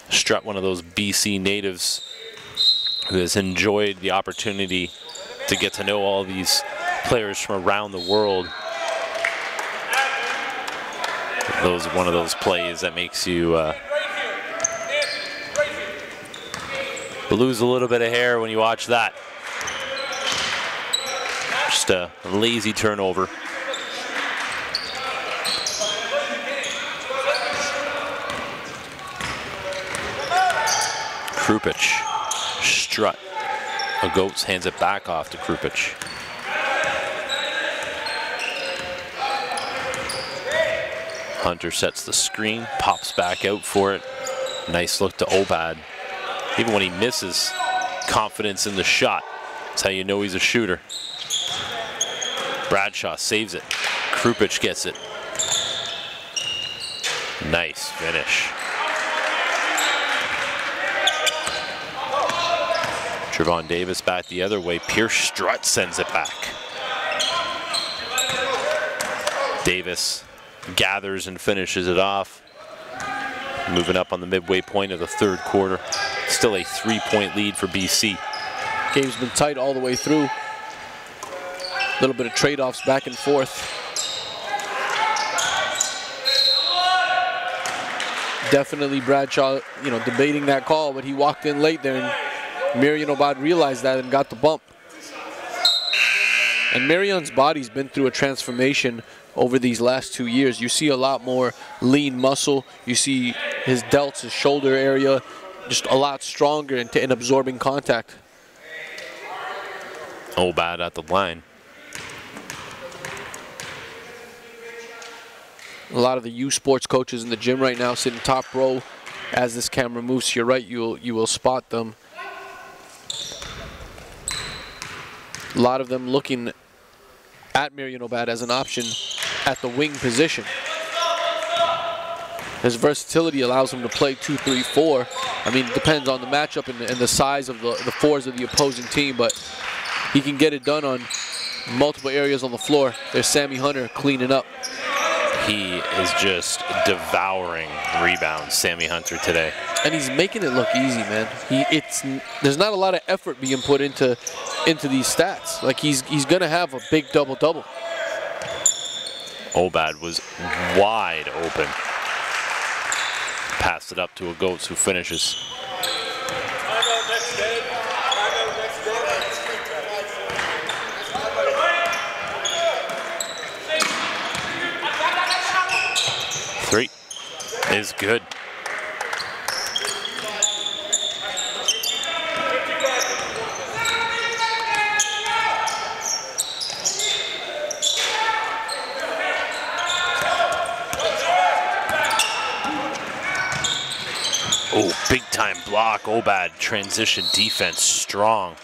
Strutt, one of those BC natives who has enjoyed the opportunity to get to know all these players from around the world. One of those plays that makes you lose a little bit of hair when you watch that. Just Just a lazy turnover. Krupic, strut. Goetz hands it back off to Krupic. Hunter sets the screen, pops back out for it. Nice look to Obad. Even when he misses, confidence in the shot. That's how you know he's a shooter. Bradshaw saves it. Krupic gets it. Nice finish. Trevon Davis back the other way. Pierce Strutt sends it back. Davis gathers and finishes it off. Moving up on the midway point of the third quarter. Still a 3-point lead for BC. Game's been tight all the way through. A little bit of trade-offs back and forth. Definitely Bradshaw, you know, debating that call, but he walked in late there, and Marion Obad realized that and got the bump. And Marion's body's been through a transformation over these last 2 years. You see a lot more lean muscle. You see his delts, his shoulder area, just a lot stronger in absorbing contact. Obad at the line. A lot of the U Sports coaches in the gym right now sitting top row. As this camera moves to your right, you will spot them. A lot of them looking at Marion Obad as an option at the wing position. His versatility allows him to play 2, 3, 4. I mean, it depends on the matchup and the size of the fours of the opposing team, but he can get it done on multiple areas on the floor. There's Sammy Hunter cleaning up. He is just devouring rebounds, Sammy Hunter, today. And he's making it look easy, man. There's not a lot of effort being put into these stats. Like, he's gonna have a big double-double. Obad was wide open. Passed it up to a Goetz who finishes. Three is good. Oh, big time block. Obad transition defense strong.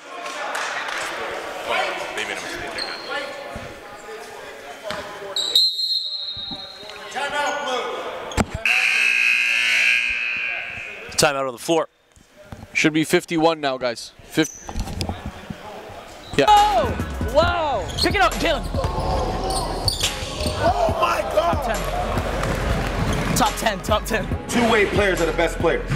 Timeout on the floor. Should be 51 now, guys. 50. Yeah. Oh! Wow! Pick it up, Jalen. Oh my God! Top 10, top 10. Two-way players are the best players.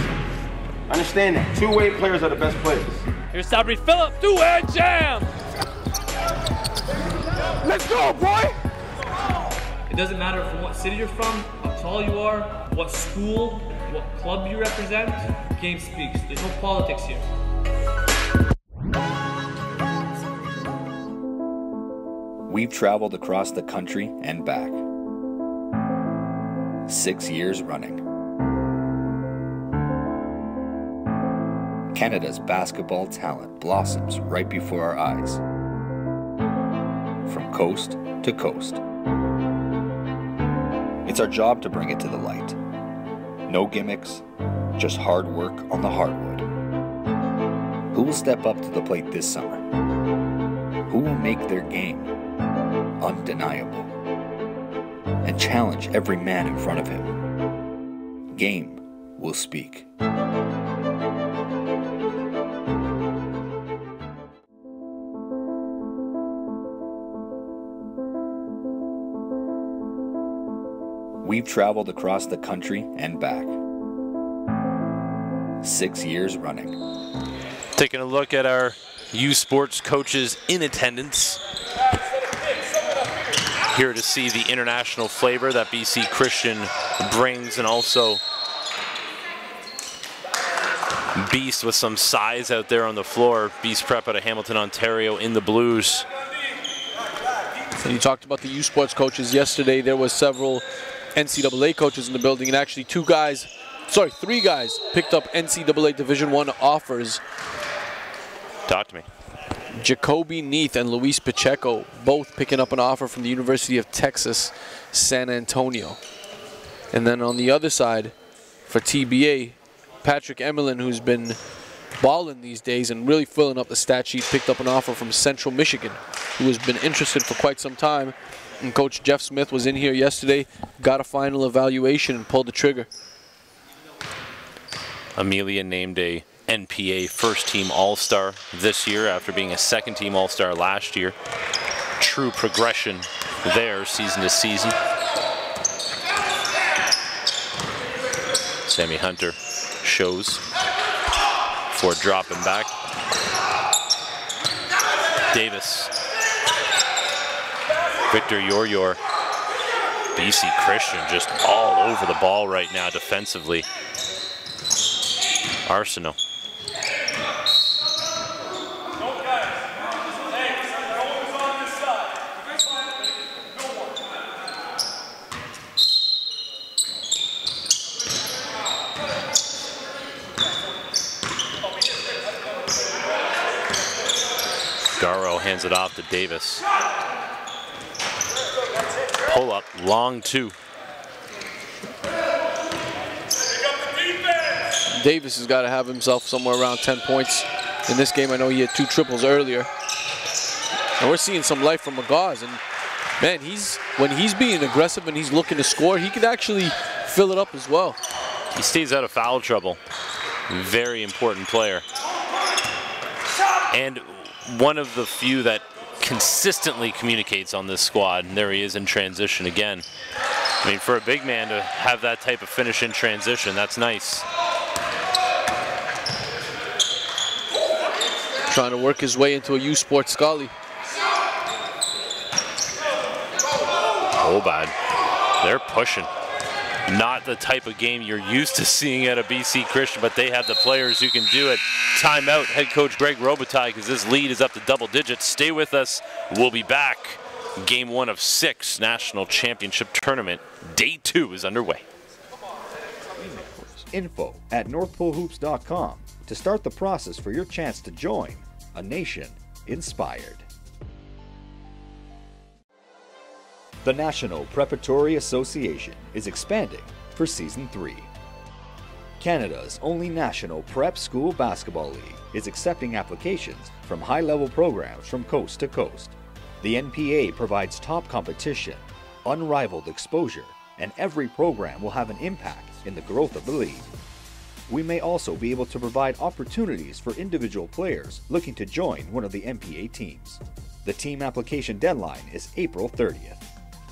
Understand that. Two-way players are the best players. Here's Sabri Phillip. Two-way jam! Let's go, boy! It doesn't matter from what city you're from, how tall you are, what school, what club you represent. Game speaks. There's no politics here. We've traveled across the country and back. 6 years running. Canada's basketball talent blossoms right before our eyes. From coast to coast. It's our job to bring it to the light. No gimmicks, just hard work on the hardwood. Who will step up to the plate this summer? Who will make their game undeniable and challenge every man in front of him? Game will speak. We've traveled across the country and back. 6 years running. Taking a look at our U Sports coaches in attendance. Here to see the international flavor that BC Christian brings, and also B.E.A.S.T with some size out there on the floor. B.E.A.S.T Prep out of Hamilton, Ontario in the blues. And you talked about the U Sports coaches yesterday. There was several NCAA coaches in the building, and actually three guys picked up NCAA Division I offers. Talk to me. Jacoby Neath and Luis Pacheco both picking up an offer from the University of Texas, San Antonio. And then on the other side, for TBA, Patrick Emelin, who's been balling these days and really filling up the stat sheet, picked up an offer from Central Michigan, who has been interested for quite some time. And Coach Jeff Smith was in here yesterday, got a final evaluation and pulled the trigger. Amelia named a NPA first-team All-Star this year after being a second-team All-Star last year. True progression there, season to season. Sammy Hunter shows before dropping back. Davis. Victor Yor. BC Christian just all over the ball right now defensively. Arsenal. Garo hands it off to Davis. Pull up, long two. Davis has got to have himself somewhere around 10 points in this game. I know he had 2 triples earlier. And we're seeing some life from Magaz. And man, when he's being aggressive and he's looking to score, he could actually fill it up as well. He stays out of foul trouble. Very important player. And one of the few that consistently communicates on this squad. And there he is in transition again. I mean, for a big man to have that type of finish in transition, that's nice. Trying to work his way into a U Sports Scully. Oh, bad. They're pushing. Not the type of game you're used to seeing at a BC Christian, but they have the players who can do it. Timeout, head coach Greg Robitaille, because this lead is up to double digits. Stay with us. We'll be back. Game 1 of 6 National Championship Tournament. Day 2 is underway. info@northpolehoops.com to start the process for your chance to join a nation inspired. The National Preparatory Association is expanding for Season 3. Canada's only national prep school basketball league is accepting applications from high-level programs from coast to coast. The NPA provides top competition, unrivaled exposure, and every program will have an impact in the growth of the league. We may also be able to provide opportunities for individual players looking to join one of the NPA teams. The team application deadline is April 30th.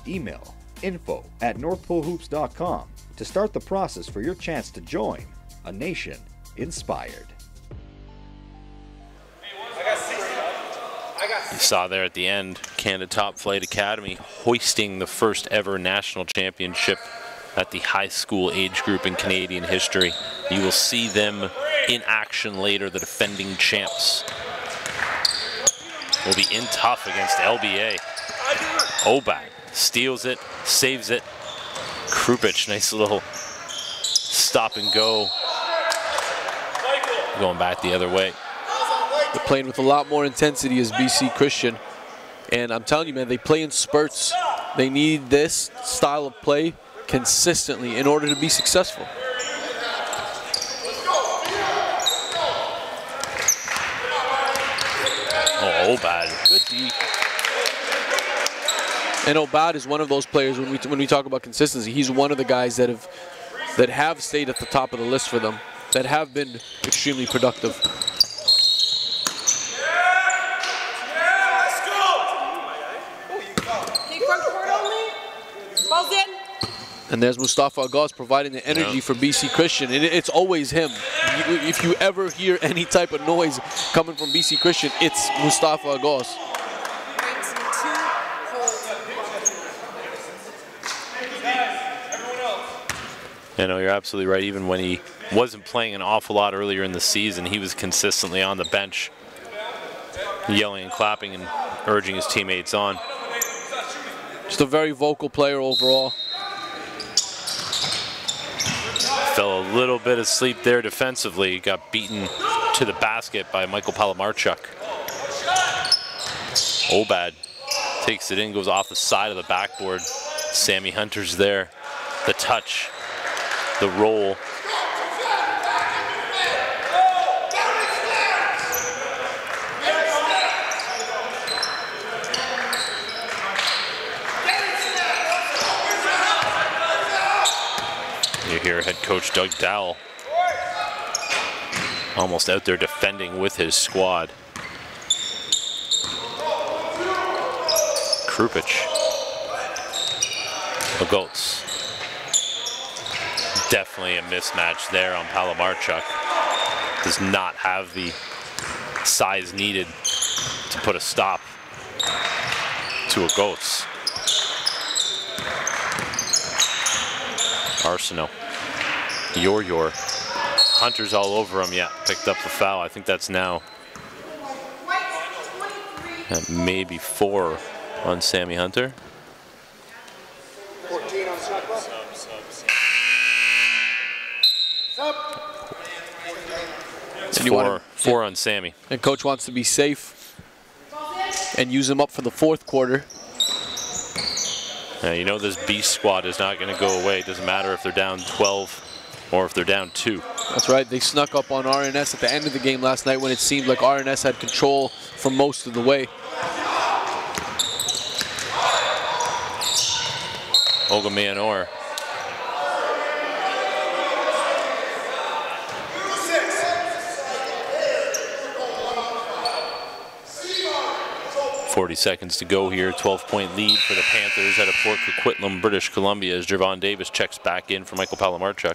Email info@northpolehoops.com to start the process for your chance to join a nation inspired. You saw there at the end, Canada Top Flight Academy hoisting the first ever national championship at the high school age group in Canadian history. You will see them in action later, the defending champs. Will be in tough against LBA. Obag steals it, saves it. Krupic, nice little stop and go. Going back the other way. They're playing with a lot more intensity as BC Christian. And I'm telling you, man, they play in spurts. They need this style of play consistently in order to be successful. Oh, Obad. Good D. And Obad is one of those players, when we talk about consistency, he's one of the guys that have stayed at the top of the list for them, that have been extremely productive. And there's Mustafa Agaz providing the energy for BC Christian. And it's always him. If you ever hear any type of noise coming from BC Christian, it's Mustafa Agaz. You know, you're absolutely right. Even when he wasn't playing an awful lot earlier in the season, he was consistently on the bench, yelling and clapping and urging his teammates on. Just a very vocal player overall. Fell a little bit asleep there defensively. Got beaten to the basket by Michael Palamarchuk. Obad takes it in, goes off the side of the backboard. Sammy Hunter's there. The touch, the roll. You hear head coach Doug Dowell almost out there defending with his squad. Krupic. Ogolts. Definitely a mismatch there on Palamarchuk. Does not have the size needed to put a stop to Ogolts. Arsenault. Yor. Hunter's all over him. Yeah, picked up the foul. I think that's now maybe 4 on Sammy Hunter. 14 on Sakwa. Four on Sammy. And coach wants to be safe and use him up for the fourth quarter. You know this B.E.A.S.T squad is not going to go away. It doesn't matter if they're down 12 or if they're down 2. That's right. They snuck up on RNS at the end of the game last night when it seemed like RNS had control for most of the way. Ogamayanor. .40 seconds to go here. 12-point lead for the Panthers out of Port Coquitlam, British Columbia, as Javon Davis checks back in for Michael Palamarchuk.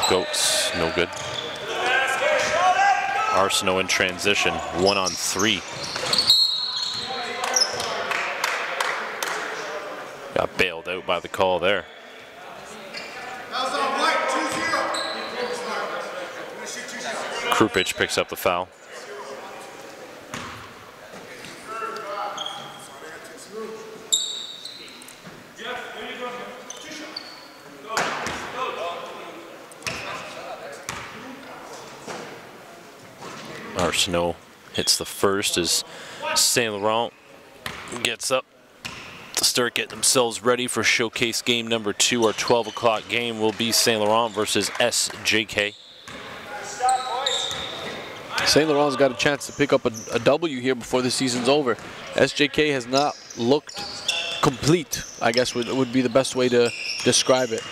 Goats, no good. Arsenault in transition, 1-on-3. Got bailed out by the call there. Krupic picks up the foul. Arsenault hits the first as Saint Laurent gets up to start getting themselves ready for showcase game number 2. Our 12 o'clock game will be Saint Laurent versus SJK. Saint Laurent's got a chance to pick up a W here before the season's over. SJK has not looked complete, I guess would be the best way to describe it.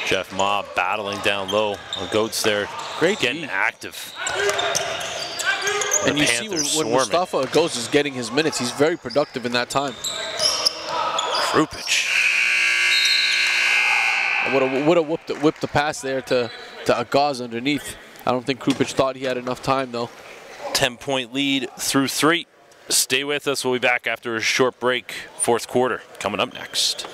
Jeff Ma battling down low. Goats there, great, getting active. And you see when Mustafa Goats is getting his minutes, he's very productive in that time. Krupic. Would have whipped the pass there to Agaz underneath. I don't think Krupic thought he had enough time though. 10-point lead through 3. Stay with us. We'll be back after a short break. Fourth quarter coming up next.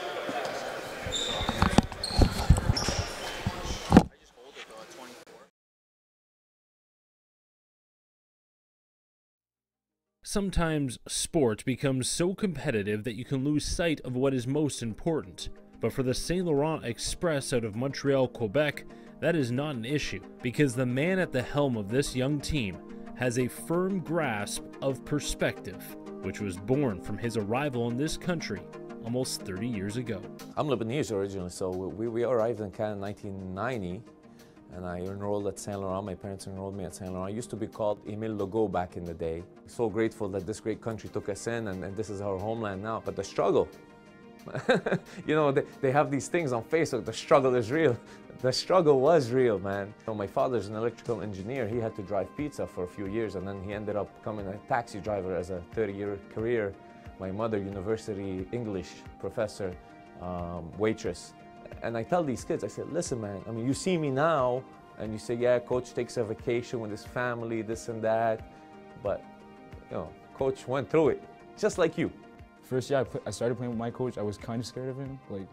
Sometimes sport becomes so competitive that you can lose sight of what is most important. But for the Saint Laurent Express out of Montreal, Quebec, that is not an issue, because the man at the helm of this young team has a firm grasp of perspective, which was born from his arrival in this country almost 30 years ago. I'm Lebanese originally, so we arrived in Canada in 1990. And I enrolled at Saint Laurent. My parents enrolled me at Saint Laurent. It used to be called Émile Legault back in the day. So grateful that this great country took us in, and this is our homeland now. But the struggle, you know, they have these things on Facebook, the struggle is real. The struggle was real, man. You know, my father's an electrical engineer. He had to drive pizza for a few years, and then he ended up becoming a taxi driver as a 30-year career. My mother, university English professor, waitress. And I tell these kids, I said, listen, man, I mean, you see me now, and you say, yeah, coach takes a vacation with his family, this and that. But, you know, coach went through it. just like you. First year I started playing with my coach, I was kind of scared of him. Like,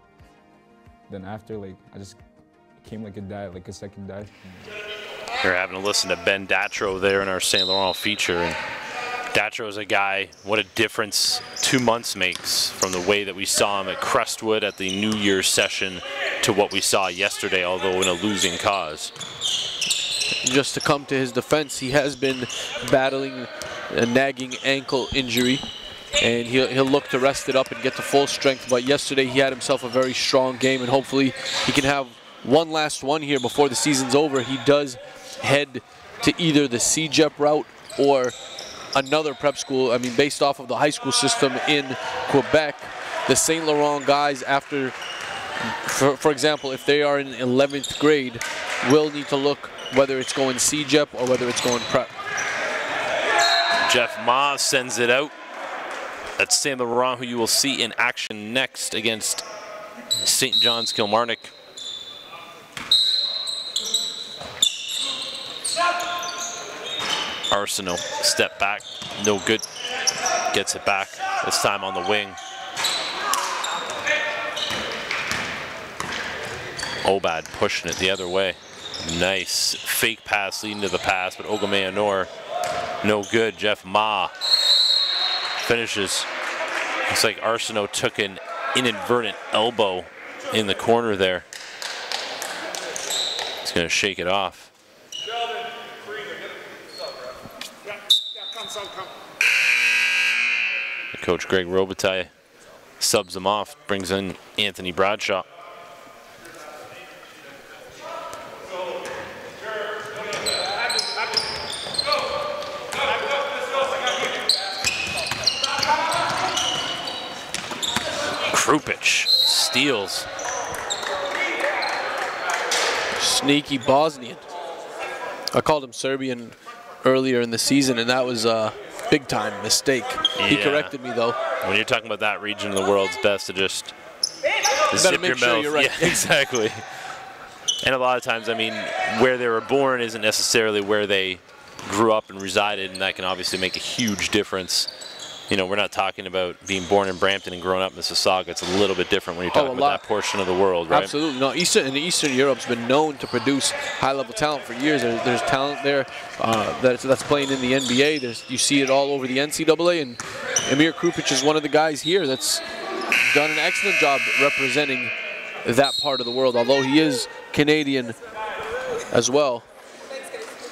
then after, like, I just became like a dad, like a second dad. You're having to listen to Ben Datro there in our St. Laurent feature. And Datro is a guy, what a difference 2 months makes from the way that we saw him at Crestwood at the New Year's session to what we saw yesterday, although in a losing cause. Just to come to his defense, he has been battling a nagging ankle injury, and he'll look to rest it up and get to full strength. But yesterday he had himself a very strong game, and hopefully he can have one last one here before the season's over. He does head to either the CJEP route or another prep school. I mean, based off of the high school system in Quebec, the St. Laurent guys, after, for example, if they are in 11th grade, will need to look whether it's going CJEP or whether it's going prep. Jeff Ma sends it out. That's St. Laurent, who you will see in action next against St. John's Kilmarnock. Arsenault, step back, no good. Gets it back, this time on the wing. Obad pushing it the other way. Nice fake pass leading to the pass, but Ogomeyanor, no good. Jeff Ma finishes. Looks like Arsenault took an inadvertent elbow in the corner there. He's going to shake it off. Coach Greg Robitaille subs him off, brings in Anthony Bradshaw. Krupic steals. Sneaky Bosnian. I called him Serbian earlier in the season, and that was a big time mistake. Yeah. He corrected me though. When you're talking about that region of the world, it's best to just zip your sure mouth. you're right. Yeah, exactly. And a lot of times, I mean, where they were born isn't necessarily where they grew up and resided, and that can obviously make a huge difference. You know, we're not talking about being born in Brampton and growing up in Mississauga. It's a little bit different when you're talking about that portion of the world, right? Absolutely. No, Eastern Europe's been known to produce high-level talent for years. There's talent there that's playing in the NBA. You see it all over the NCAA, and Emir Krupic is one of the guys here that's done an excellent job representing that part of the world, although he is Canadian as well.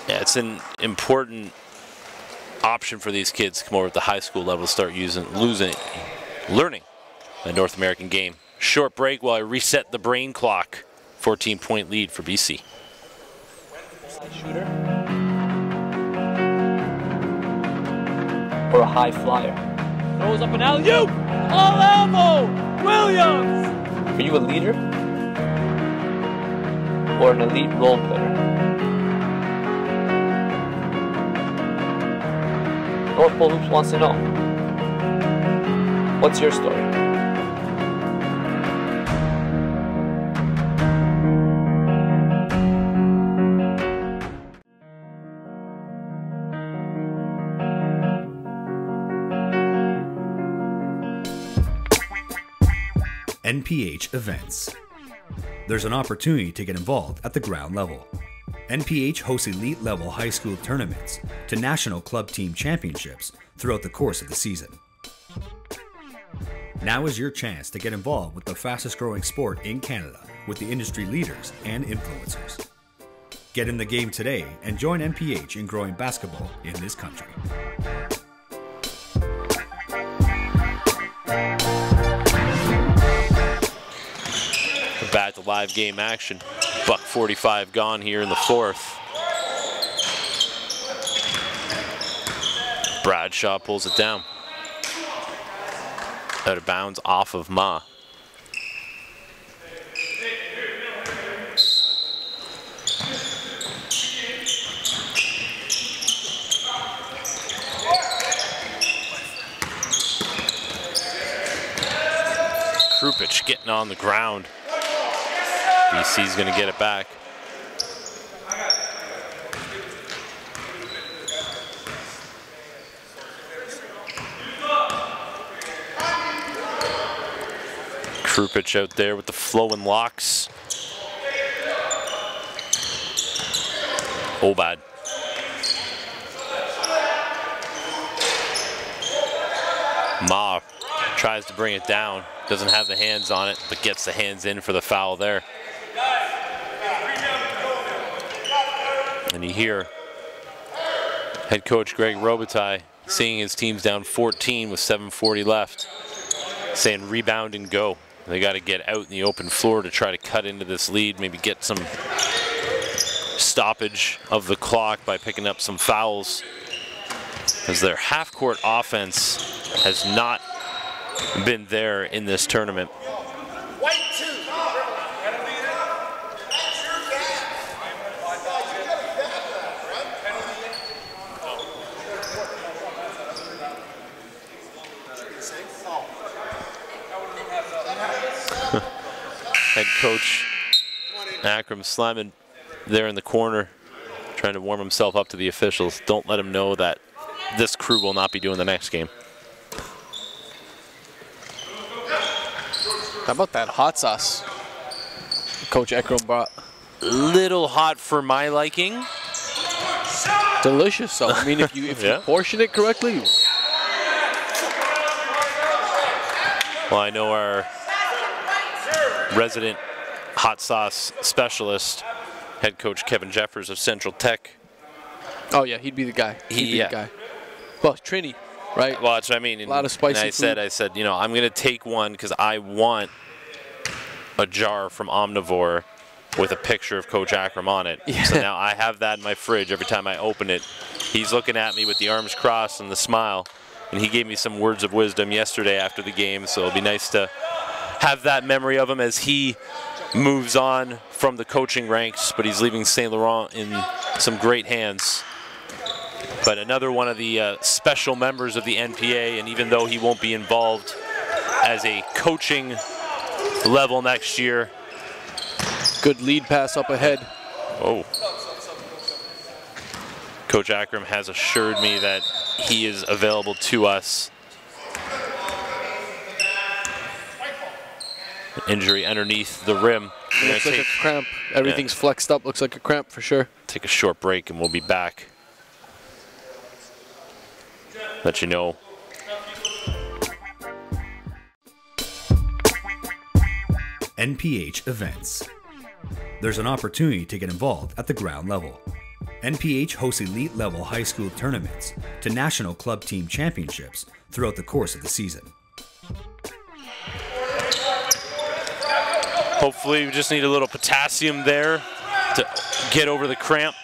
Yeah, it's an important option for these kids to come over at the high school level to start learning the North American game. Short break while I reset the brain clock. 14-point lead for BC. Shooter or a high flyer. Throws up an alley-oop. All elbow. Williams. Are you a leader or an elite role player? North Pole Hoops wants to know, what's your story? NPH events. There's an opportunity to get involved at the ground level. NPH hosts elite level high school tournaments to national club team championships throughout the course of the season. Now is your chance to get involved with the fastest growing sport in Canada with the industry leaders and influencers. Get in the game today and join NPH in growing basketball in this country. Back to live game action. Buck 45 gone here in the fourth. Bradshaw pulls it down. Out of bounds off of Ma. Krupic getting on the ground. BC's going to get it back. Krupich out there with the flowing locks. Obad. Ma tries to bring it down. Doesn't have the hands on it, but gets the hands in for the foul there. And you hear head coach Greg Robitaille seeing his team's down 14 with 7:40 left, saying rebound and go. They got to get out in the open floor to try to cut into this lead, maybe get some stoppage of the clock by picking up some fouls, as their half-court offense has not been there in this tournament. Head coach Akram Slyman there in the corner, trying to warm himself up to the officials. Don't let him know that this crew will not be doing the next game. How about that hot sauce Coach Akram brought? Little hot for my liking. Delicious, though. I mean, if you portion it correctly. Well, I know our resident hot sauce specialist, head coach Kevin Jeffers of Central Tech. Oh yeah, he'd be the guy. He'd be the guy. Well, Trini, right? Well, that's what I mean. A lot of spicy and I said, you know, I'm gonna take one because I want a jar from Omnivore with a picture of Coach Akram on it. Yeah. So now I have that in my fridge every time I open it. He's looking at me with the arms crossed and the smile, and he gave me some words of wisdom yesterday after the game, so it'll be nice to have that memory of him as he moves on from the coaching ranks, but he's leaving St. Laurent in some great hands. But another one of the special members of the NPA, and even though he won't be involved as a coaching level next year. Good lead pass up ahead. Oh. Coach Akram has assured me that he is available to us. Injury underneath the rim. Looks like a cramp. Everything's flexed up. Looks like a cramp for sure. Take a short break and we'll be back. Let you know. NPH events. There's an opportunity to get involved at the ground level. NPH hosts elite level high school tournaments to national club team championships throughout the course of the season. Hopefully we just need a little potassium there to get over the cramp.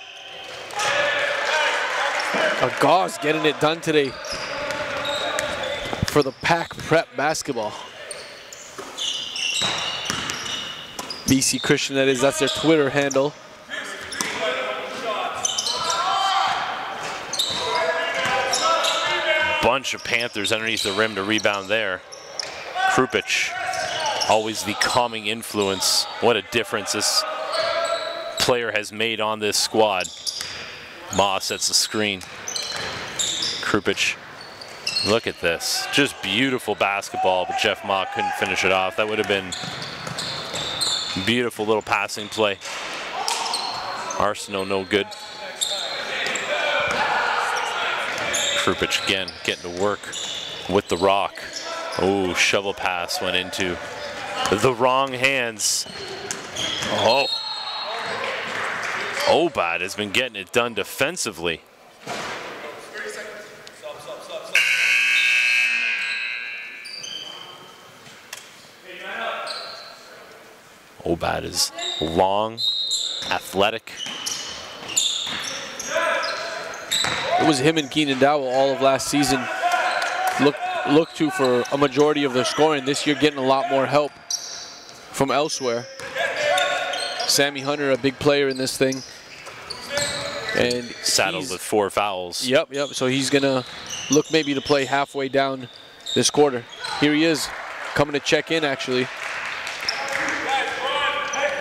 Gauze getting it done today for the Pack Prep basketball. BC Christian, that is, that's their Twitter handle. Bunch of Panthers underneath the rim to rebound there. Krupich, always the calming influence. What a difference this player has made on this squad. Ma sets the screen. Krupich, look at this. Just beautiful basketball, but Jeff Ma couldn't finish it off. That would have been beautiful little passing play. Arsenault no good. Krupich again getting to work with the rock. Oh, shovel pass went into the wrong hands. Oh. Obad has been getting it done defensively. Obad is long, athletic. It was him and Keenan Dowell all of last season. Looked to for a majority of their scoring. This year getting a lot more help from elsewhere. Sammy Hunter, a big player in this thing. And saddled with 4 fouls. Yep. So he's gonna look maybe to play halfway down this quarter. Here he is, coming to check in actually.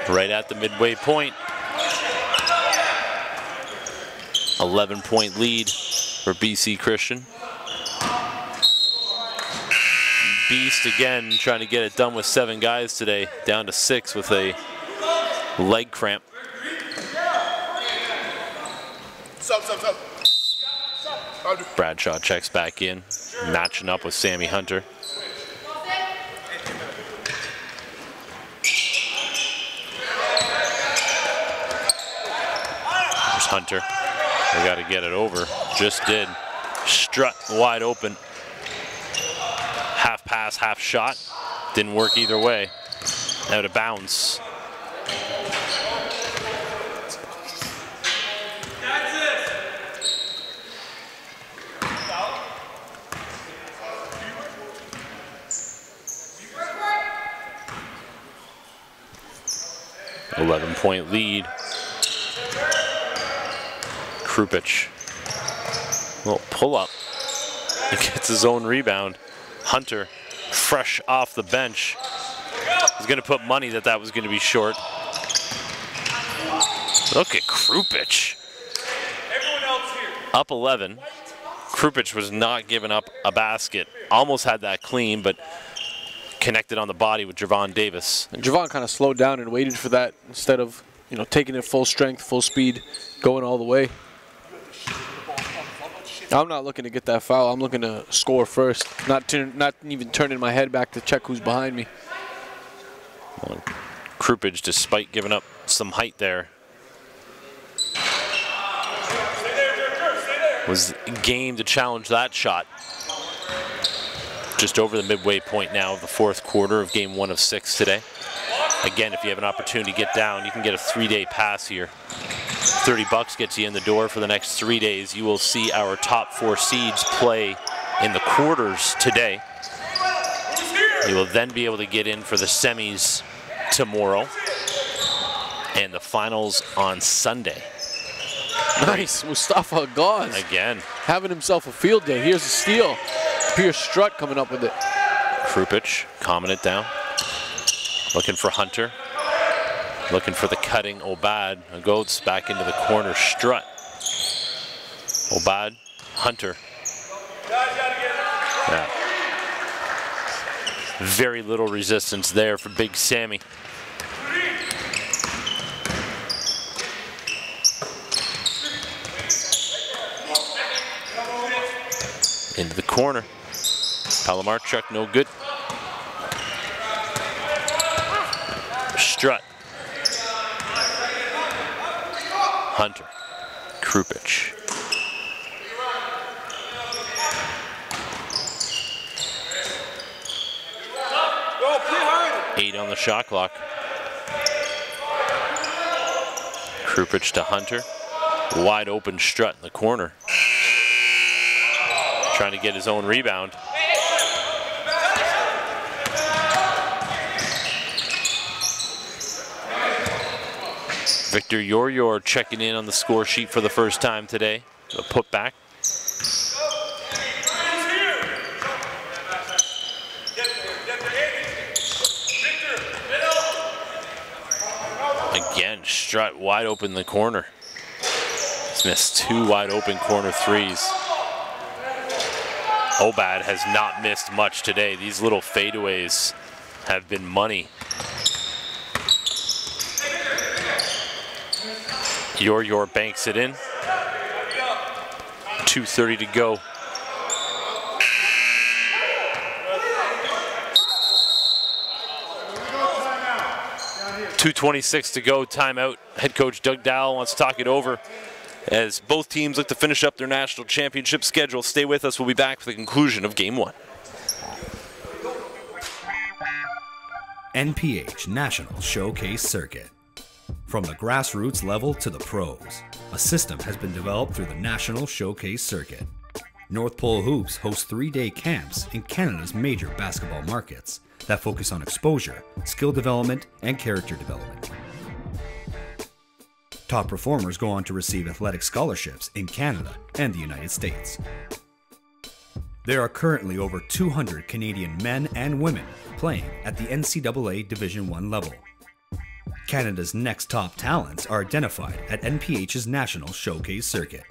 Right at the midway point. 11-point lead for BC Christian. B.E.A.S.T again, trying to get it done with 7 guys today, down to 6 with a leg cramp. Bradshaw checks back in, matching up with Sammy Hunter. There's Hunter. They got to get it over. Just did. Strutt wide open. Half pass, half shot. Didn't work either way. Out of bounds. .11 lead. Krupich. Little pull up. He gets his own rebound. Hunter, fresh off the bench. He's going to put money that that was going to be short. Look at Krupich. Up 11. Krupich was not giving up a basket. Almost had that clean, but connected on the body with Javon Davis. And Javon kind of slowed down and waited for that instead of, you know, taking it full strength, full speed, going all the way. I'm not looking to get that foul. I'm looking to score first, not even turning my head back to check who's behind me. Well, Krupich, despite giving up some height there, was game to challenge that shot. Just over the midway point now of the 4th quarter of game 1 of 6 today. Again, if you have an opportunity to get down, you can get a 3-day pass here. $30 gets you in the door for the next 3 days. You will see our top 4 seeds play in the quarters today. You will then be able to get in for the semis tomorrow and the finals on Sunday. Nice, Mustafa Gauze. Again. Having himself a field day. Here's a steal. Pierce Strutt coming up with it. Krupich calming it down. Looking for Hunter. Looking for the cutting Obad. Goats back into the corner. Strutt. Obad. Hunter. Yeah. Very little resistance there for Big Sammy. Into the corner. Palamarchuk, no good. Strutt. Hunter. Krupich. Eight on the shot clock. Krupich to Hunter. Wide open Strutt in the corner. Trying to get his own rebound. Victor Yor checking in on the score sheet for the first time today. The putback. Again, Strutt wide open in the corner. He's missed 2 wide open corner threes. Obad has not missed much today. These little fadeaways have been money. Yor banks it in. 2:30 to go. .226 to go, timeout. Head coach Doug Dowell wants to talk it over as both teams look to finish up their national championship schedule. Stay with us. We'll be back for the conclusion of Game 1. NPH National Showcase Circuit. From the grassroots level to the pros, a system has been developed through the National Showcase Circuit. North Pole Hoops hosts 3-day camps in Canada's major basketball markets that focus on exposure, skill development, and character development. Top performers go on to receive athletic scholarships in Canada and the United States. There are currently over 200 Canadian men and women playing at the NCAA Division I level. Canada's next top talents are identified at NPH's National Showcase Circuit.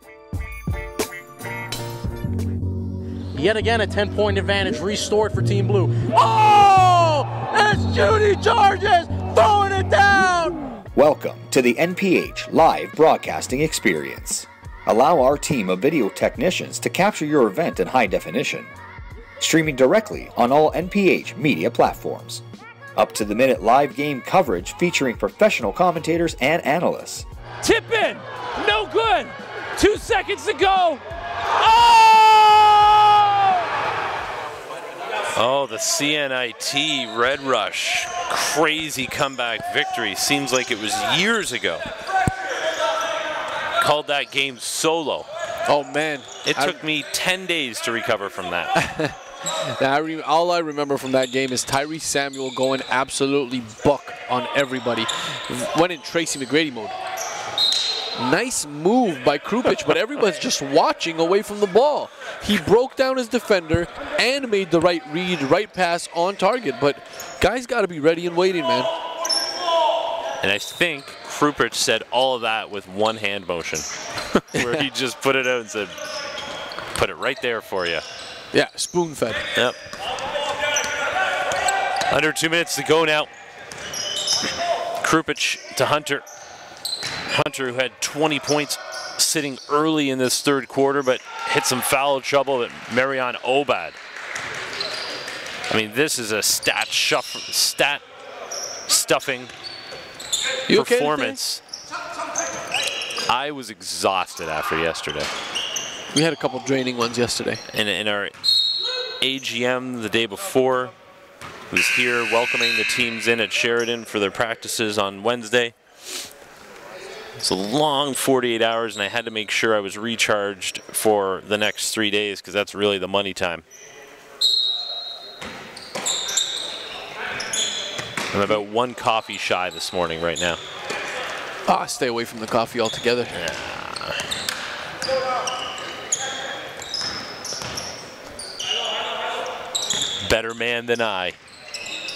Yet again, a 10-point advantage restored for Team Blue. Oh! It's Judy Georges throwing it down! Welcome to the NPH live broadcasting experience. Allow our team of video technicians to capture your event in high definition. Streaming directly on all NPH media platforms. Up-to-the-minute live game coverage featuring professional commentators and analysts. Tip in! No good! 2 seconds to go! Oh, the CNIT Red Rush. Crazy comeback victory. Seems like it was years ago. Called that game solo. Oh, man. It took me 10 days to recover from that. All I remember from that game is Tyree Samuel going absolutely buck on everybody. Went in Tracy McGrady mode. Nice move by Krupic, but everyone's just watching away from the ball. He broke down his defender and made the right read, right pass on target, but guys got to be ready and waiting, man. And I think Krupic said all of that with one hand motion, where he just put it out and said, put it right there for you. Yeah, spoon-fed. Yep. Under 2 minutes to go now. Krupic to Hunter. Hunter, who had 20 points sitting early in this third quarter, but hit some foul trouble at Marion Obad. I mean, this is a stat stuffing performance. Okay, I was exhausted after yesterday. We had a couple draining ones yesterday. And in our AGM the day before, was here welcoming the teams in at Sheridan for their practices on Wednesday. It's a long 48 hours, and I had to make sure I was recharged for the next 3 days because that's really the money time. I'm about 1 coffee shy this morning right now. Ah, stay away from the coffee altogether. Yeah. Better man than I.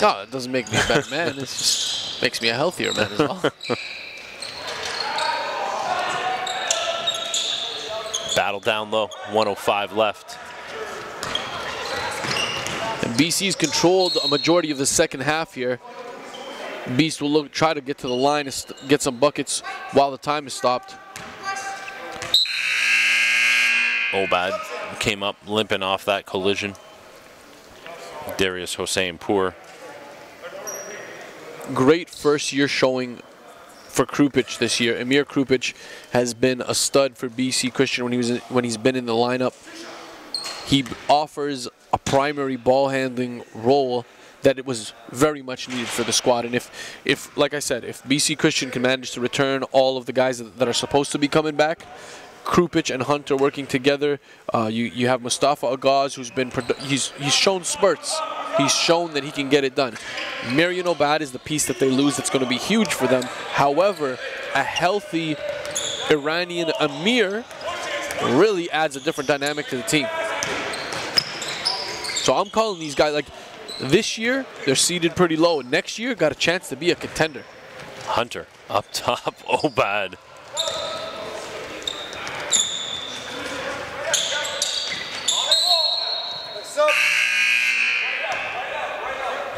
No, it doesn't make me a better man. It just makes me a healthier man as well. Battle down low, 1:05 left. And BC's controlled a majority of the second half here. Beast will try to get to the line and get some buckets while the time is stopped. Obad came up limping off that collision. Darius Hossein poor. Great first year showing for Krupic this year. Amir Krupic has been a stud for BC Christian when he's been in the lineup. He offers a primary ball handling role that it was very much needed for the squad. And if like I said, if BC Christian can manage to return all of the guys that are supposed to be coming back, Krupic and Hunter working together. You have Mustafa Agaz, who's been he's shown spurts. He's shown that he can get it done. Marion Obad is the piece that they lose that's going to be huge for them. However, a healthy Iranian Amir really adds a different dynamic to the team. So I'm calling these guys, like, this year, they're seeded pretty low. Next year, got a chance to be a contender. Hunter up top, Obad.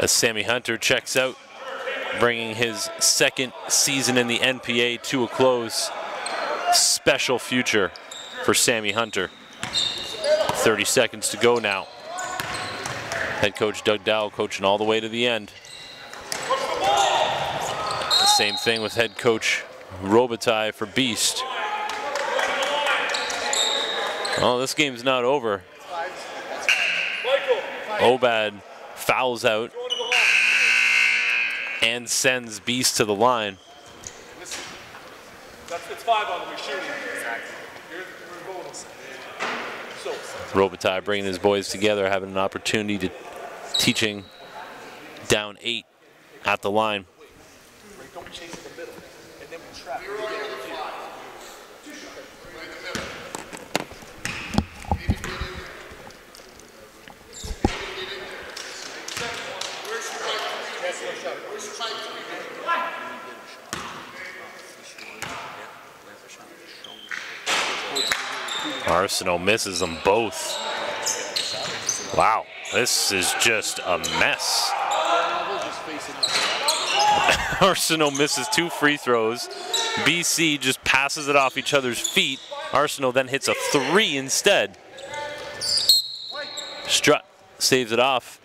As Sammy Hunter checks out, bringing his second season in the NPA to a close. Special future for Sammy Hunter. 30 seconds to go now. Head coach Doug Dowell coaching all the way to the end. The same thing with head coach Robitaille for B.E.A.S.T. Oh, this game's not over. Obad fouls out and sends B.E.A.S.T to the line. It's 5 on the shooting. Robitaille bringing his boys together, having an opportunity to teaching down 8 at the line. Arsenal misses them both. Wow, this is just a mess. Arsenal misses 2 free throws. BC just passes it off each other's feet. Arsenal then hits a 3 instead. Strutt saves it off.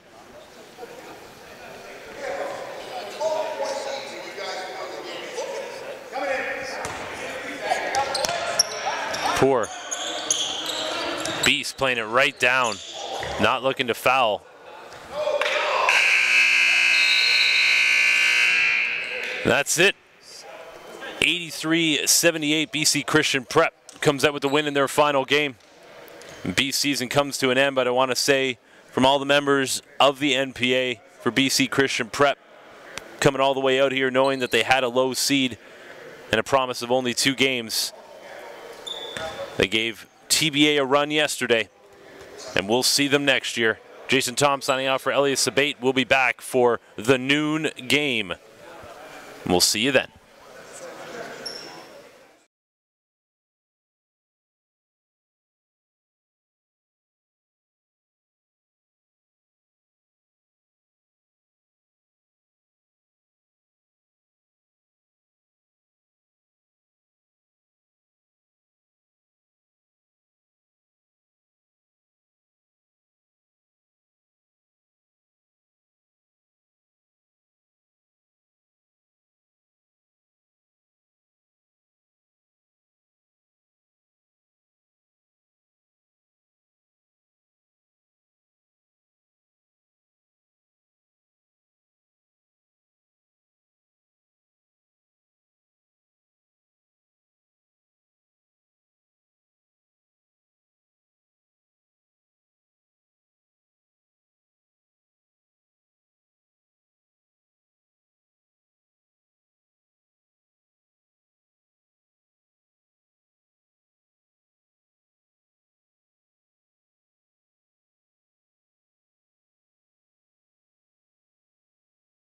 Poor. B.E.A.S.T playing it right down. Not looking to foul. That's it. 83-78 BC Christian Prep comes out with the win in their final game. BC season comes to an end, but I want to say from all the members of the NPA for BC Christian Prep coming all the way out here knowing that they had a low seed and a promise of only 2 games. They gave TBA a run yesterday, and we'll see them next year. Jason Tom signing off for Elias Sabate. We'll be back for the noon game. We'll see you then.